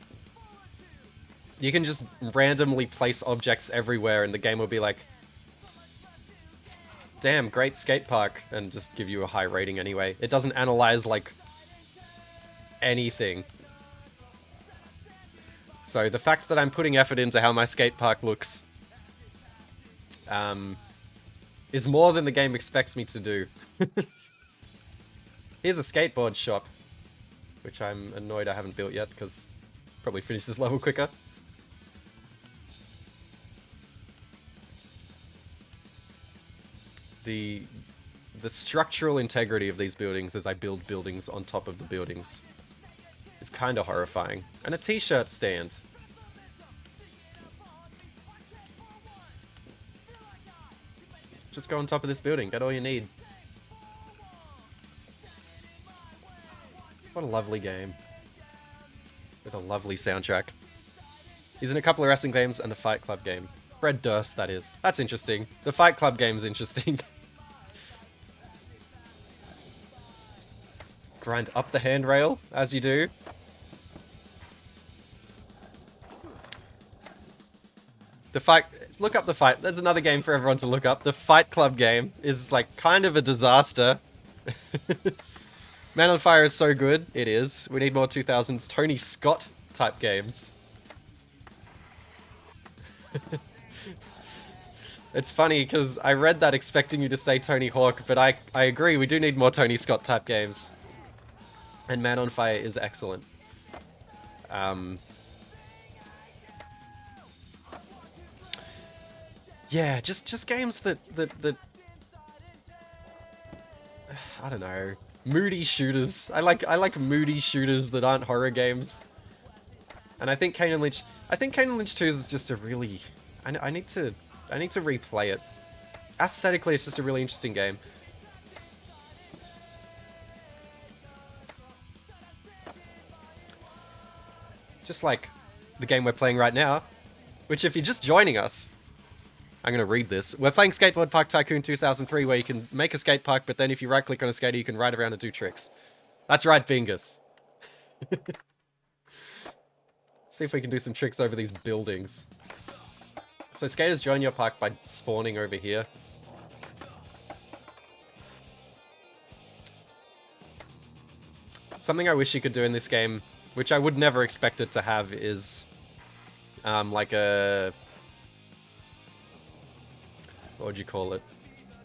You can just randomly place objects everywhere and the game will be like, damn, great skate park, and just give you a high rating anyway. It doesn't analyze, like, anything. So the fact that I'm putting effort into how my skate park looks is more than the game expects me to do. Here's a skateboard shop, which I'm annoyed I haven't built yet, because probably finish this level quicker. The structural integrity of these buildings as I build buildings on top of the buildings is kind of horrifying. And a t-shirt stand. Just go on top of this building, get all you need. What a lovely game. With a lovely soundtrack. He's in a couple of wrestling games and the Fight Club game. Fred Durst, that is. That's interesting. The Fight Club game's interesting. Grind up the handrail, as you do. The Fight... Look up the Fight... There's another game for everyone to look up. The Fight Club game is, like, kind of a disaster. Man on Fire is so good. It is. We need more 2000s Tony Scott type games. It's funny, because I read that expecting you to say Tony Hawk, but I agree, we do need more Tony Scott type games. And Man on Fire is excellent. Yeah, just games that I don't know. Moody shooters. I like moody shooters that aren't horror games. And I think Kane and Lynch 2 is just a really... I need to replay it. Aesthetically, it's just a really interesting game. Just like the game we're playing right now, which if you're just joining us, I'm going to read this. We're playing Skateboard Park Tycoon 2003, where you can make a skate park, but then if you right-click on a skater, you can ride around and do tricks. That's right, fingers. See if we can do some tricks over these buildings. So skaters join your park by spawning over here. Something I wish you could do in this game, which I would never expect it to have, is like a... What would you call it?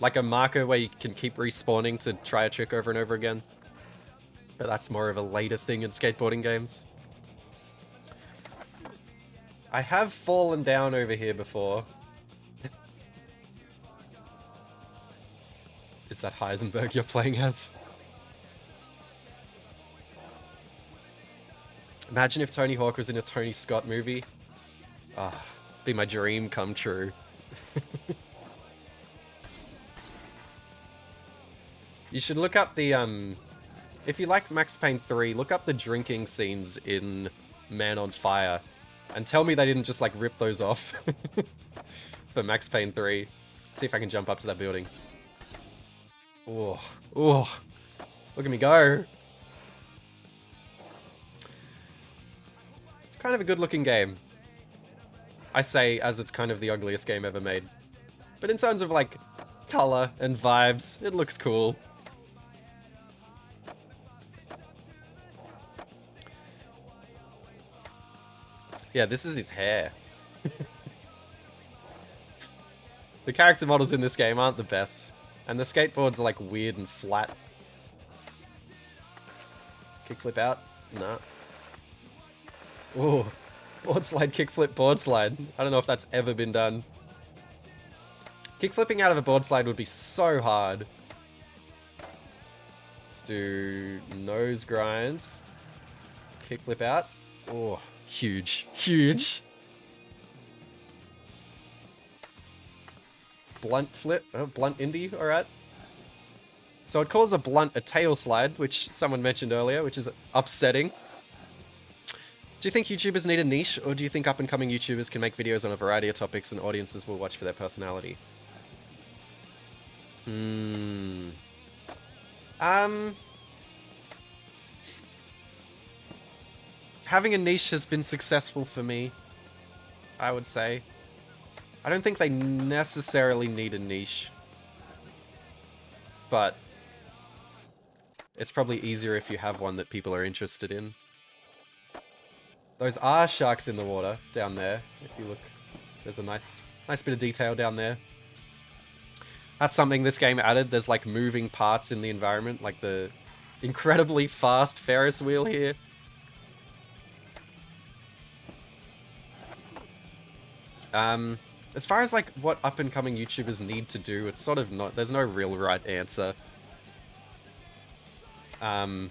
Like a marker where you can keep respawning to try a trick over and over again. But that's more of a later thing in skateboarding games. I have fallen down over here before. Is that Heisenberg you're playing as? Imagine if Tony Hawk was in a Tony Scott movie. Ah, be my dream come true. You should look up the, if you like Max Payne 3, look up the drinking scenes in Man on Fire. And tell me they didn't just, like, rip those off for Max Payne 3. Let's see if I can jump up to that building. Oh, oh, look at me go. It's kind of a good-looking game. I say as it's kind of the ugliest game ever made. But in terms of, like, color and vibes, it looks cool. Yeah, this is his hair. The character models in this game aren't the best. And the skateboards are like weird and flat. Kickflip out? No. Ooh. Board slide, kickflip, board slide. I don't know if that's ever been done. Kickflipping out of a board slide would be so hard. Let's do nose grinds. Kickflip out. Oh, huge. Huge. Blunt flip. Oh, blunt indie. Alright. So it calls a blunt a tail slide, which someone mentioned earlier, which is upsetting. Do you think YouTubers need a niche, or do you think up-and-coming YouTubers can make videos on a variety of topics and audiences will watch for their personality? Having a niche has been successful for me, I would say. I don't think they necessarily need a niche, but it's probably easier if you have one that people are interested in. Those are sharks in the water down there. If you look, there's a nice bit of detail down there. That's something this game added. There's like moving parts in the environment, like the incredibly fast Ferris wheel here. As far as like what up-and-coming YouTubers need to do, it's sort of not, there's no real right answer. I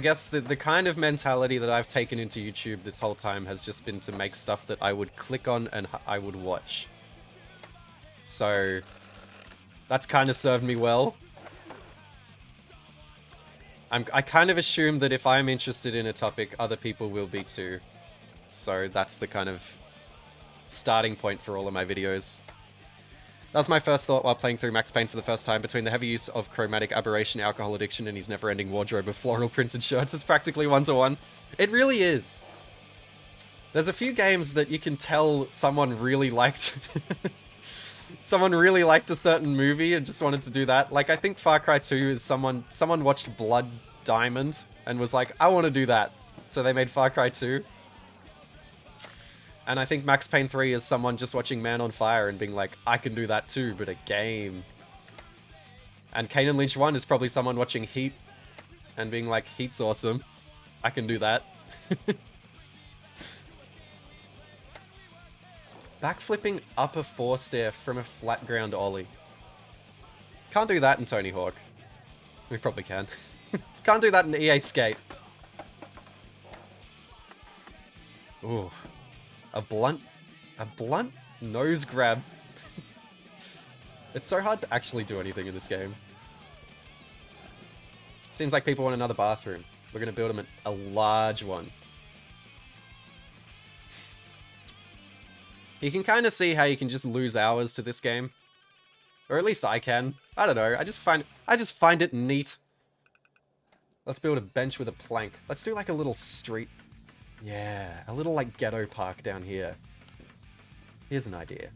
guess the kind of mentality that I've taken into YouTube this whole time has just been to make stuff that I would click on and I would watch. So that's kind of served me well. I kind of assume that if I'm interested in a topic, other people will be too. So that's the kind of starting point for all of my videos. That was my first thought while playing through Max Payne for the first time. Between the heavy use of chromatic aberration, alcohol addiction, and his never-ending wardrobe of floral printed shirts, it's practically one-to-one. It really is. There's a few games that you can tell someone really liked. Someone really liked a certain movie and just wanted to do that. Like, I think Far Cry 2 is someone watched Blood Diamond and was like, I want to do that. So they made Far Cry 2. And I think Max Payne 3 is someone just watching Man on Fire and being like, I can do that too, but a game. And Kane and Lynch 1 is probably someone watching Heat and being like, Heat's awesome. I can do that. Backflipping up a 4-stair from a flat ground ollie. Can't do that in Tony Hawk. We probably can. Can't do that in EA Skate. Ooh. A blunt nose grab. It's so hard to actually do anything in this game. Seems like people want another bathroom. We're gonna build them a large one. You can kind of see how you can just lose hours to this game. Or at least I can. I don't know. I just find it neat. Let's build a bench with a plank. Let's do like a little street. Yeah, a little like Ghetto Park down here. Here's an idea.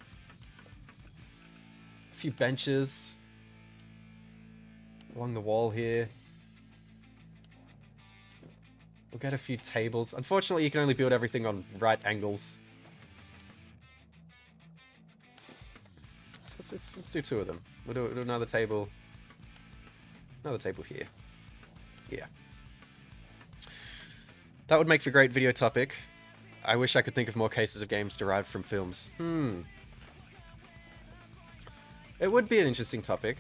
A few benches along the wall here. We'll get a few tables. Unfortunately, you can only build everything on right angles. Let's do 2 of them. We'll do another table. Another table here. Yeah. That would make for a great video topic. I wish I could think of more cases of games derived from films. It would be an interesting topic.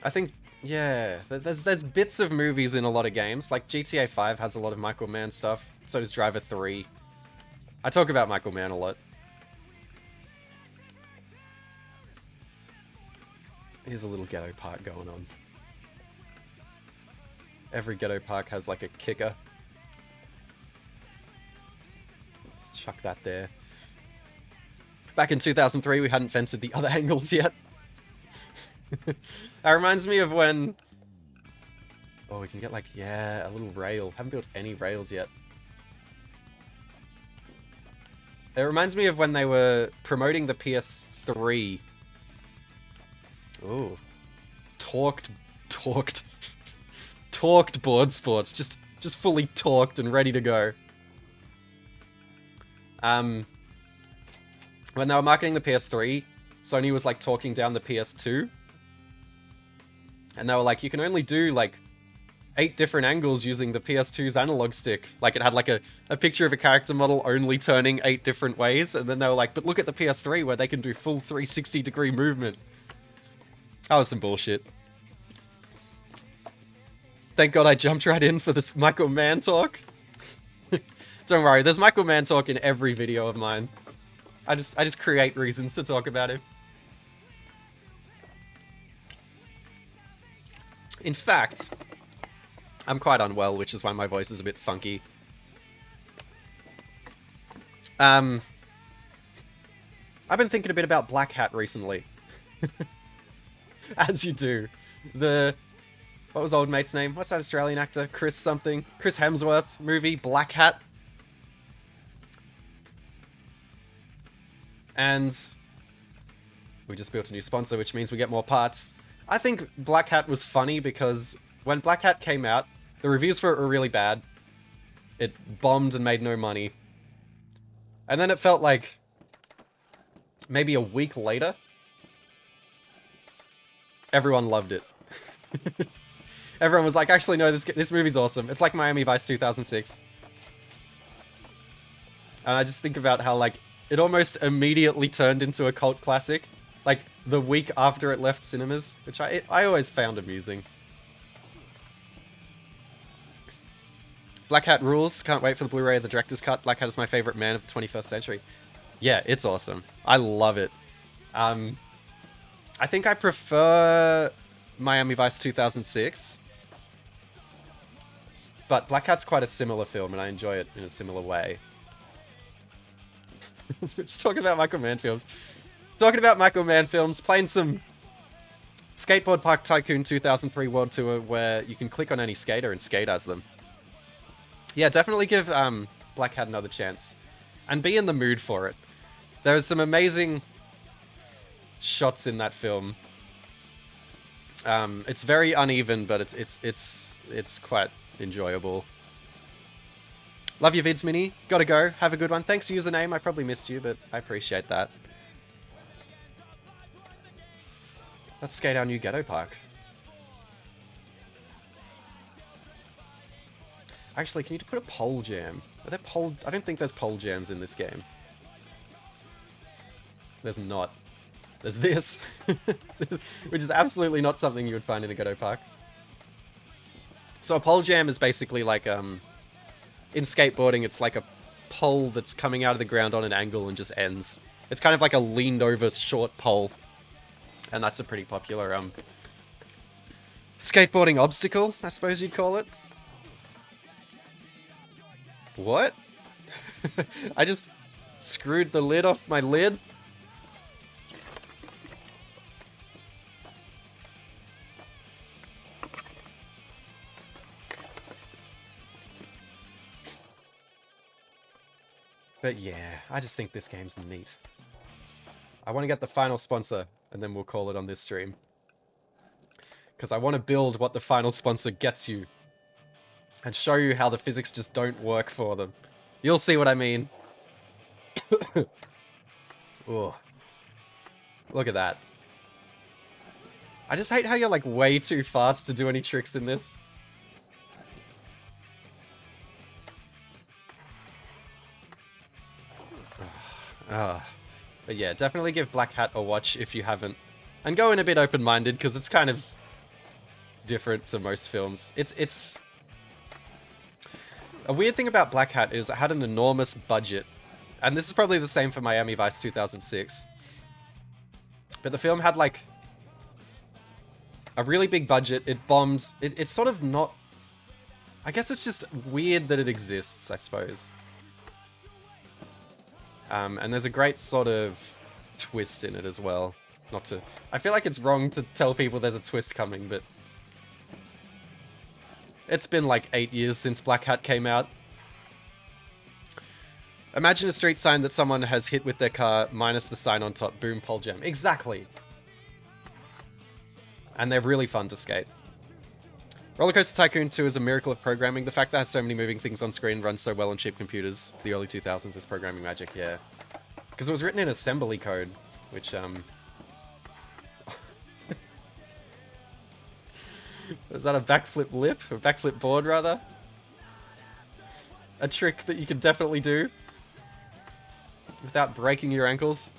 I think, yeah, there's bits of movies in a lot of games. Like GTA 5 has a lot of Michael Mann stuff. So does Driver 3. I talk about Michael Mann a lot. Here's a little ghetto park going on. Every ghetto park has like a kicker. Let's chuck that there. Back in 2003, we hadn't fenced the other angles yet. That reminds me of when... Oh, we can get like, yeah, a little rail. Haven't built any rails yet. It reminds me of when they were promoting the PS3. Ooh. Torqued board sports. Just fully torqued and ready to go. When they were marketing the PS3, Sony was like talking down the PS2. And they were like, you can only do like 8 different angles using the PS2's analog stick. Like it had like a picture of a character model only turning 8 different ways. And then they were like, but look at the PS3 where they can do full 360-degree movement. That was some bullshit. Thank God I jumped right in for this Michael Mann talk. Don't worry, there's Michael Mann talk in every video of mine. I just create reasons to talk about him. In fact, I'm quite unwell, which is why my voice is a bit funky. I've been thinking a bit about Black Hat recently. As you do. What was old mate's name? What's that Australian actor? Chris something? Chris Hemsworth movie, Black Hat. And we just built a new sponsor, which means we get more parts. I think Black Hat was funny because when Black Hat came out, the reviews for it were really bad. It bombed and made no money. And then it felt like maybe a week later, everyone loved it. Everyone was like, actually, no, this movie's awesome. It's like Miami Vice 2006. And I just think about how, like, it almost immediately turned into a cult classic. Like, the week after it left cinemas, which I always found amusing. Black Hat rules. Can't wait for the Blu-ray of the director's cut. Black Hat is my favorite man of the 21st century. Yeah, it's awesome. I love it. I think I prefer Miami Vice 2006. But Black Hat's quite a similar film, and I enjoy it in a similar way. Just talking about Michael Mann films. Talking about Michael Mann films, playing some Skateboard Park Tycoon 2003 World Tour, where you can click on any skater and skate as them. Yeah, definitely give Black Hat another chance. And be in the mood for it. There's some amazing shots in that film. It's very uneven, but it's quite enjoyable. Love your vids, Mini. Gotta go. Have a good one. Thanks for username. I probably missed you, but I appreciate that. Let's skate our new Ghetto Park. Actually, can you put a pole jam? Are there pole... I don't think there's pole jams in this game. There's not. There's this. Which is absolutely not something you would find in a Ghetto Park. So a pole jam is basically like, in skateboarding, it's like a pole that's coming out of the ground on an angle and just ends. It's kind of like a leaned over short pole. And that's a pretty popular, skateboarding obstacle, I suppose you'd call it. What? I just screwed the lid off my lid. But yeah, I just think this game's neat. I want to get the final sponsor, and then we'll call it on this stream. Because I want to build what the final sponsor gets you. and show you how the physics just don't work for them. You'll see what I mean. Oh, look at that. I just hate how you're like way too fast to do any tricks in this. But yeah, definitely give Black Hat a watch if you haven't. And go in a bit open-minded, because it's kind of different to most films. It's... A weird thing about Black Hat is it had an enormous budget. And this is probably the same for Miami Vice 2006. But the film had, like, a really big budget. It bombed. It's sort of not... I guess it's just weird that it exists, I suppose. And there's a great sort of twist in it as well. Not to... I feel like it's wrong to tell people there's a twist coming, but... It's been like 8 years since Black Hat came out. Imagine a street sign that someone has hit with their car, minus the sign on top. Boom, pole jam. Exactly! And they're really fun to skate. Rollercoaster Tycoon 2 is a miracle of programming. The fact that it has so many moving things on screen runs so well on cheap computers for the early 2000s is programming magic, yeah. Because it was written in assembly code, which, is that a backflip lip? A backflip board, rather? A trick that you can definitely do without breaking your ankles.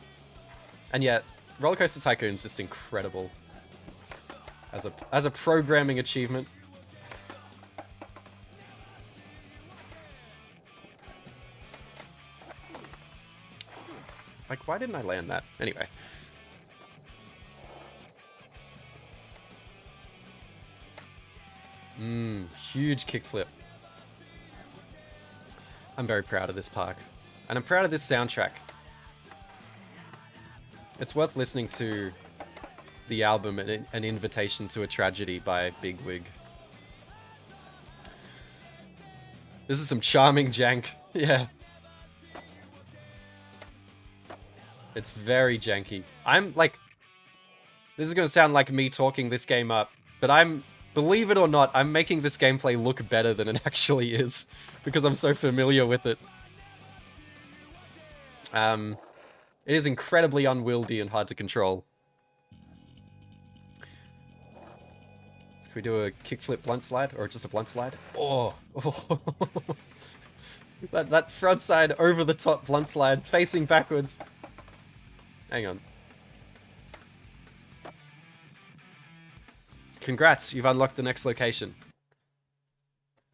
And yeah, Rollercoaster Tycoon is just incredible as a programming achievement. Like, why didn't I land that? Anyway. Huge kickflip. I'm very proud of this park. And I'm proud of this soundtrack. It's worth listening to the album, An Invitation to a Tragedy by Bigwig. This is some charming jank. Yeah. It's very janky. I'm like... This is going to sound like me talking this game up, but believe it or not, I'm making this gameplay look better than it actually is, because I'm so familiar with it. It is incredibly unwieldy and hard to control. So can we do a kickflip blunt slide, or just a blunt slide? Oh! that front side over the top blunt slide, facing backwards. Hang on. Congrats, you've unlocked the next location.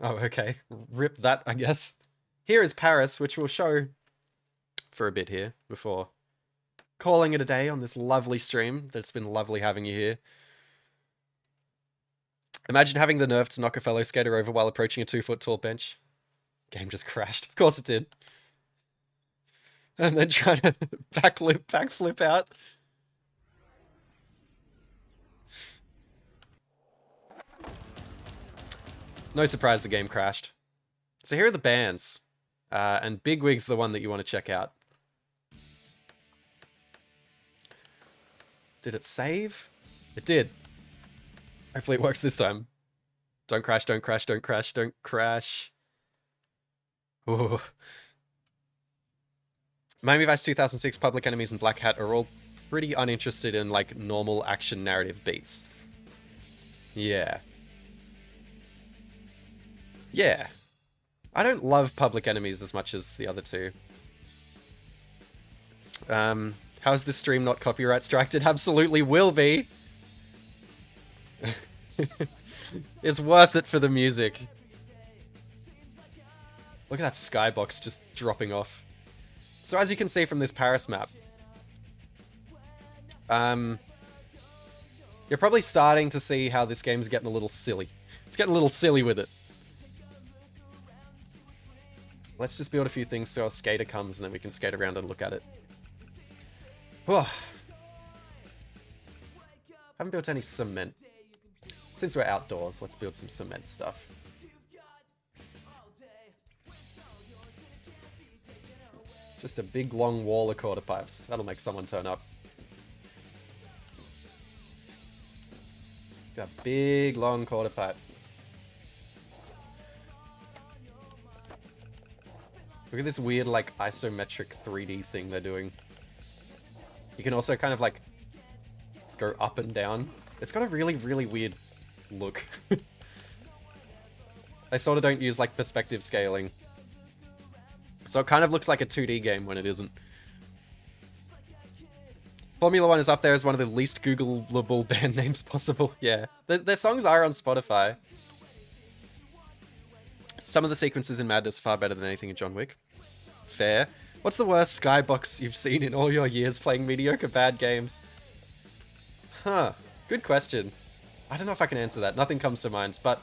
Oh, okay. Rip that, I guess. Here is Paris, which we'll show for a bit here before calling it a day on this lovely stream. That's been lovely having you here. Imagine having the nerve to knock a fellow skater over while approaching a 2-foot tall bench. Game just crashed. Of course it did. And then trying to backflip out. No surprise the game crashed. So here are the bands. And Bigwig's the one that you want to check out. Did it save? It did. Hopefully it works this time. Don't crash, don't crash, don't crash, don't crash. Ooh. Miami Vice 2006, Public Enemies, and Black Hat are all pretty uninterested in, like, normal action narrative beats. Yeah. Yeah. I don't love Public Enemies as much as the other two. How is this stream not copyright striked? It absolutely will be! It's worth it for the music. Look at that skybox just dropping off. So as you can see from this Paris map, you're probably starting to see how this game's getting a little silly. It's getting a little silly with it. Let's just build a few things so our skater comes and then we can skate around and look at it. Whew. Haven't built any cement. Since we're outdoors, let's build some cement stuff. Just a big long wall of quarter pipes. That'll make someone turn up. Got a big long quarter pipe. Look at this weird, like, isometric 3D thing they're doing. You can also kind of, like, go up and down. It's got a really, really weird look. They sort of don't use, like, perspective scaling. So it kind of looks like a 2D game when it isn't. Formula 1 is up there as one of the least Googleable band names possible. Yeah. Their songs are on Spotify. Some of the sequences in Madness are far better than anything in John Wick. Fair. What's the worst skybox you've seen in all your years playing mediocre bad games? Huh. Good question. I don't know if I can answer that. Nothing comes to mind, but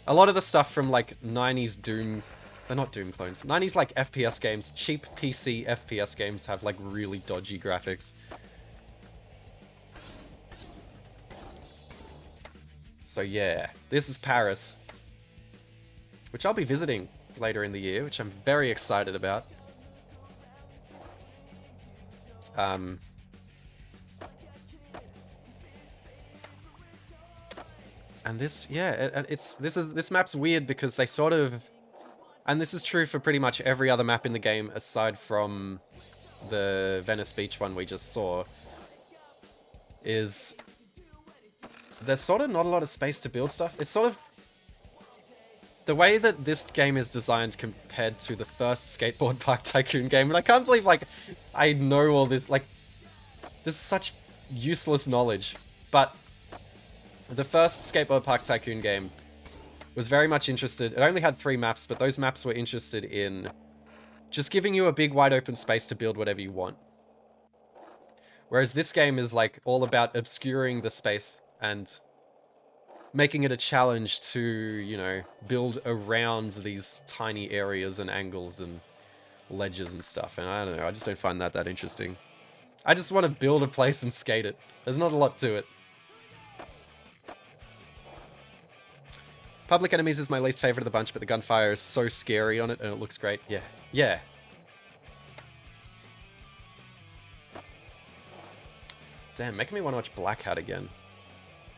a lot of the stuff from, like, 90s Doom... They're not Doom clones. 90s, like, FPS games, cheap PC FPS games have, like, really dodgy graphics. So, yeah. This is Paris. Which I'll be visiting later in the year, which I'm very excited about. And this, yeah, this map's weird because they sort of... And this is true for pretty much every other map in the game aside from the Venice Beach one we just saw. Is there's sort of not a lot of space to build stuff. It's sort of... The way that this game is designed compared to the first Skateboard Park Tycoon game, and I can't believe, like, I know all this, like, this is such useless knowledge, but the first Skateboard Park Tycoon game was very much interested... It only had 3 maps, but those maps were interested in just giving you a big wide open space to build whatever you want. Whereas this game is, like, all about obscuring the space and making it a challenge to, you know, build around these tiny areas and angles and ledges and stuff. And I don't know, I just don't find that interesting. I just want to build a place and skate it. There's not a lot to it. Public Enemies is my least favorite of the bunch, but the gunfire is so scary on it and it looks great. Yeah. Yeah. Damn, making me want to watch Black Hat again.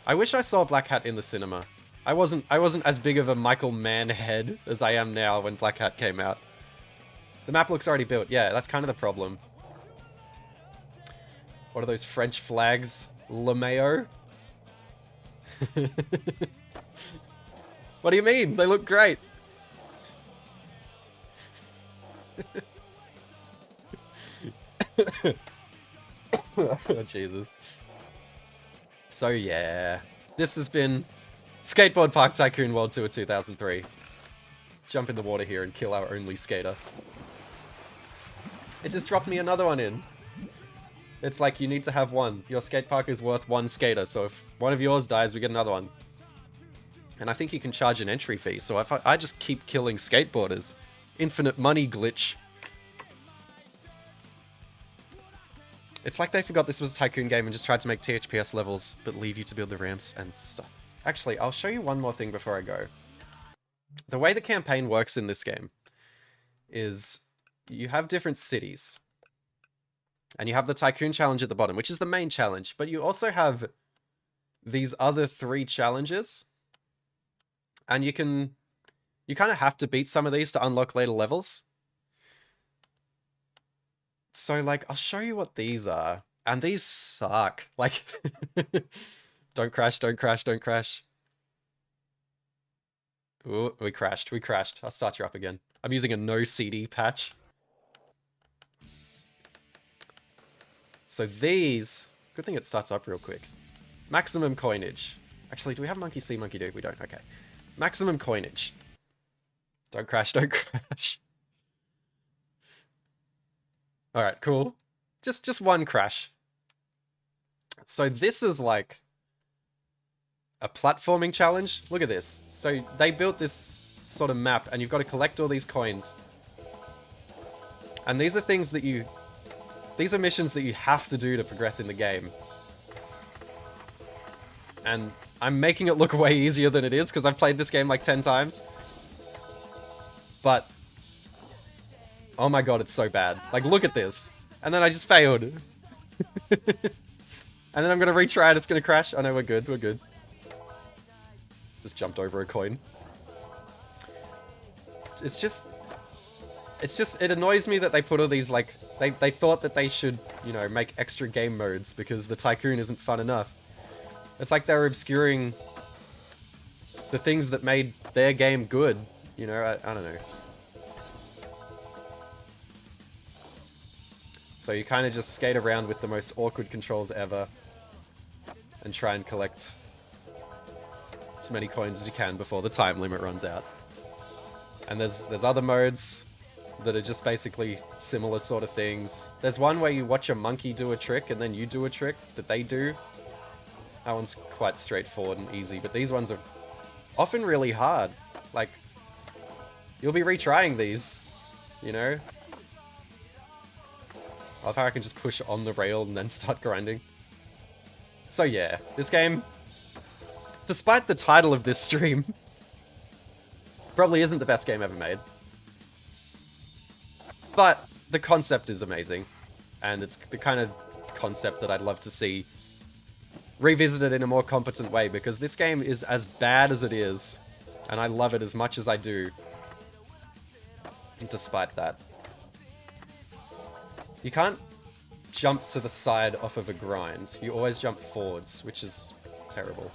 I wish I saw Black Hat in the cinema. I wasn't as big of a Michael Mann head as I am now when Black Hat came out. The map looks already built. Yeah, that's kind of the problem. What are those French flags? LeMayo? What do you mean? They look great. Oh, Jesus. So, yeah. This has been Skateboard Park Tycoon World Tour 2003. Jump in the water here and kill our only skater. It just dropped me another one in. It's like, you need to have one. Your skate park is worth 1 skater, so if one of yours dies, we get another one. And I think you can charge an entry fee, so if I just keep killing skateboarders. Infinite money glitch. It's like they forgot this was a Tycoon game and just tried to make THPS levels, but leave you to build the ramps and stuff. Actually, I'll show you one more thing before I go. The way the campaign works in this game is you have different cities. And you have the Tycoon challenge at the bottom, which is the main challenge. But you also have these other 3 challenges. And you kind of have to beat some of these to unlock later levels. So, like, I'll show you what these are. And these suck. Like, don't crash, don't crash, don't crash. Ooh, we crashed. I'll start you up again. I'm using a no CD patch. So these... Good thing it starts up real quick. Maximum coinage. Actually, do we have monkey see, monkey do? We don't. Okay. Maximum coinage. Don't crash, don't crash. Alright, cool. Just 1 crash. So this is like a platforming challenge. Look at this. So they built this sort of map and you've got to collect all these coins. And these are things that you... These are missions that you have to do to progress in the game. And I'm making it look way easier than it is because I've played this game like 10 times. But... Oh my god, it's so bad. Like, look at this. And then I just failed. And then I'm gonna retry it, it's gonna crash. Oh no, we're good, we're good. Just jumped over a coin. It's just... It's just, it annoys me that they put all these, like, they thought that they should, you know, make extra game modes because the Tycoon isn't fun enough. It's like they're obscuring the things that made their game good, you know, I don't know. So you kind of just skate around with the most awkward controls ever and try and collect as many coins as you can before the time limit runs out. And there's other modes that are just basically similar sort of things. There's one where you watch a monkey do a trick and then you do a trick that they do. That one's quite straightforward and easy, but these ones are often really hard. Like, you'll be retrying these, you know? I love how I can just push on the rail and then start grinding. So yeah, this game, despite the title of this stream, probably isn't the best game ever made. But the concept is amazing, and it's the kind of concept that I'd love to see revisited in a more competent way, because this game is as bad as it is, and I love it as much as I do, despite that. You can't jump to the side off of a grind. You always jump forwards, which is terrible.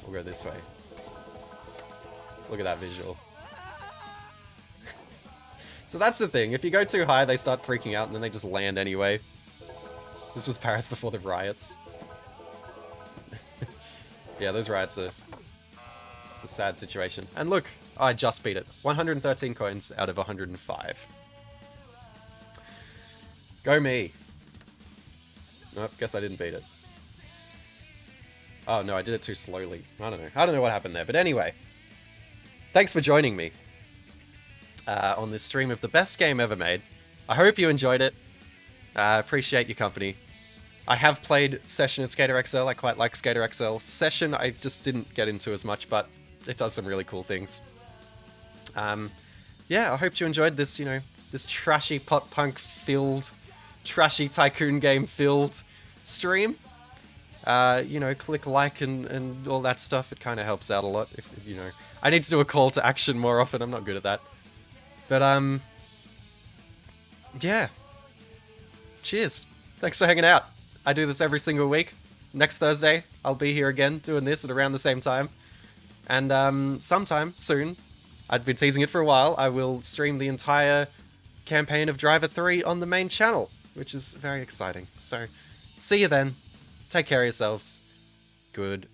We'll go this way. Look at that visual. So that's the thing. If you go too high, they start freaking out, and then they just land anyway. This was Paris before the riots. Yeah, those riots are... It's a sad situation. And look, I just beat it. 113 coins out of 105. Go me. Nope, guess I didn't beat it. Oh no, I did it too slowly. I don't know. I don't know what happened there. But anyway, thanks for joining me on this stream of the best game ever made. I hope you enjoyed it. Appreciate your company. I have played Session and Skater XL. I quite like Skater XL. Session I just didn't get into as much, but it does some really cool things. Yeah, I hope you enjoyed this, you know, this trashy pop-punk filled, trashy Tycoon game filled stream. You know, click like and all that stuff. It kind of helps out a lot. If you know, I need to do a call to action more often. I'm not good at that. But yeah. Cheers. Thanks for hanging out. I do this every single week. Next Thursday, I'll be here again doing this at around the same time. And sometime soon, I've been teasing it for a while, I will stream the entire campaign of Driver 3 on the main channel, which is very exciting. So, see you then. Take care of yourselves. Good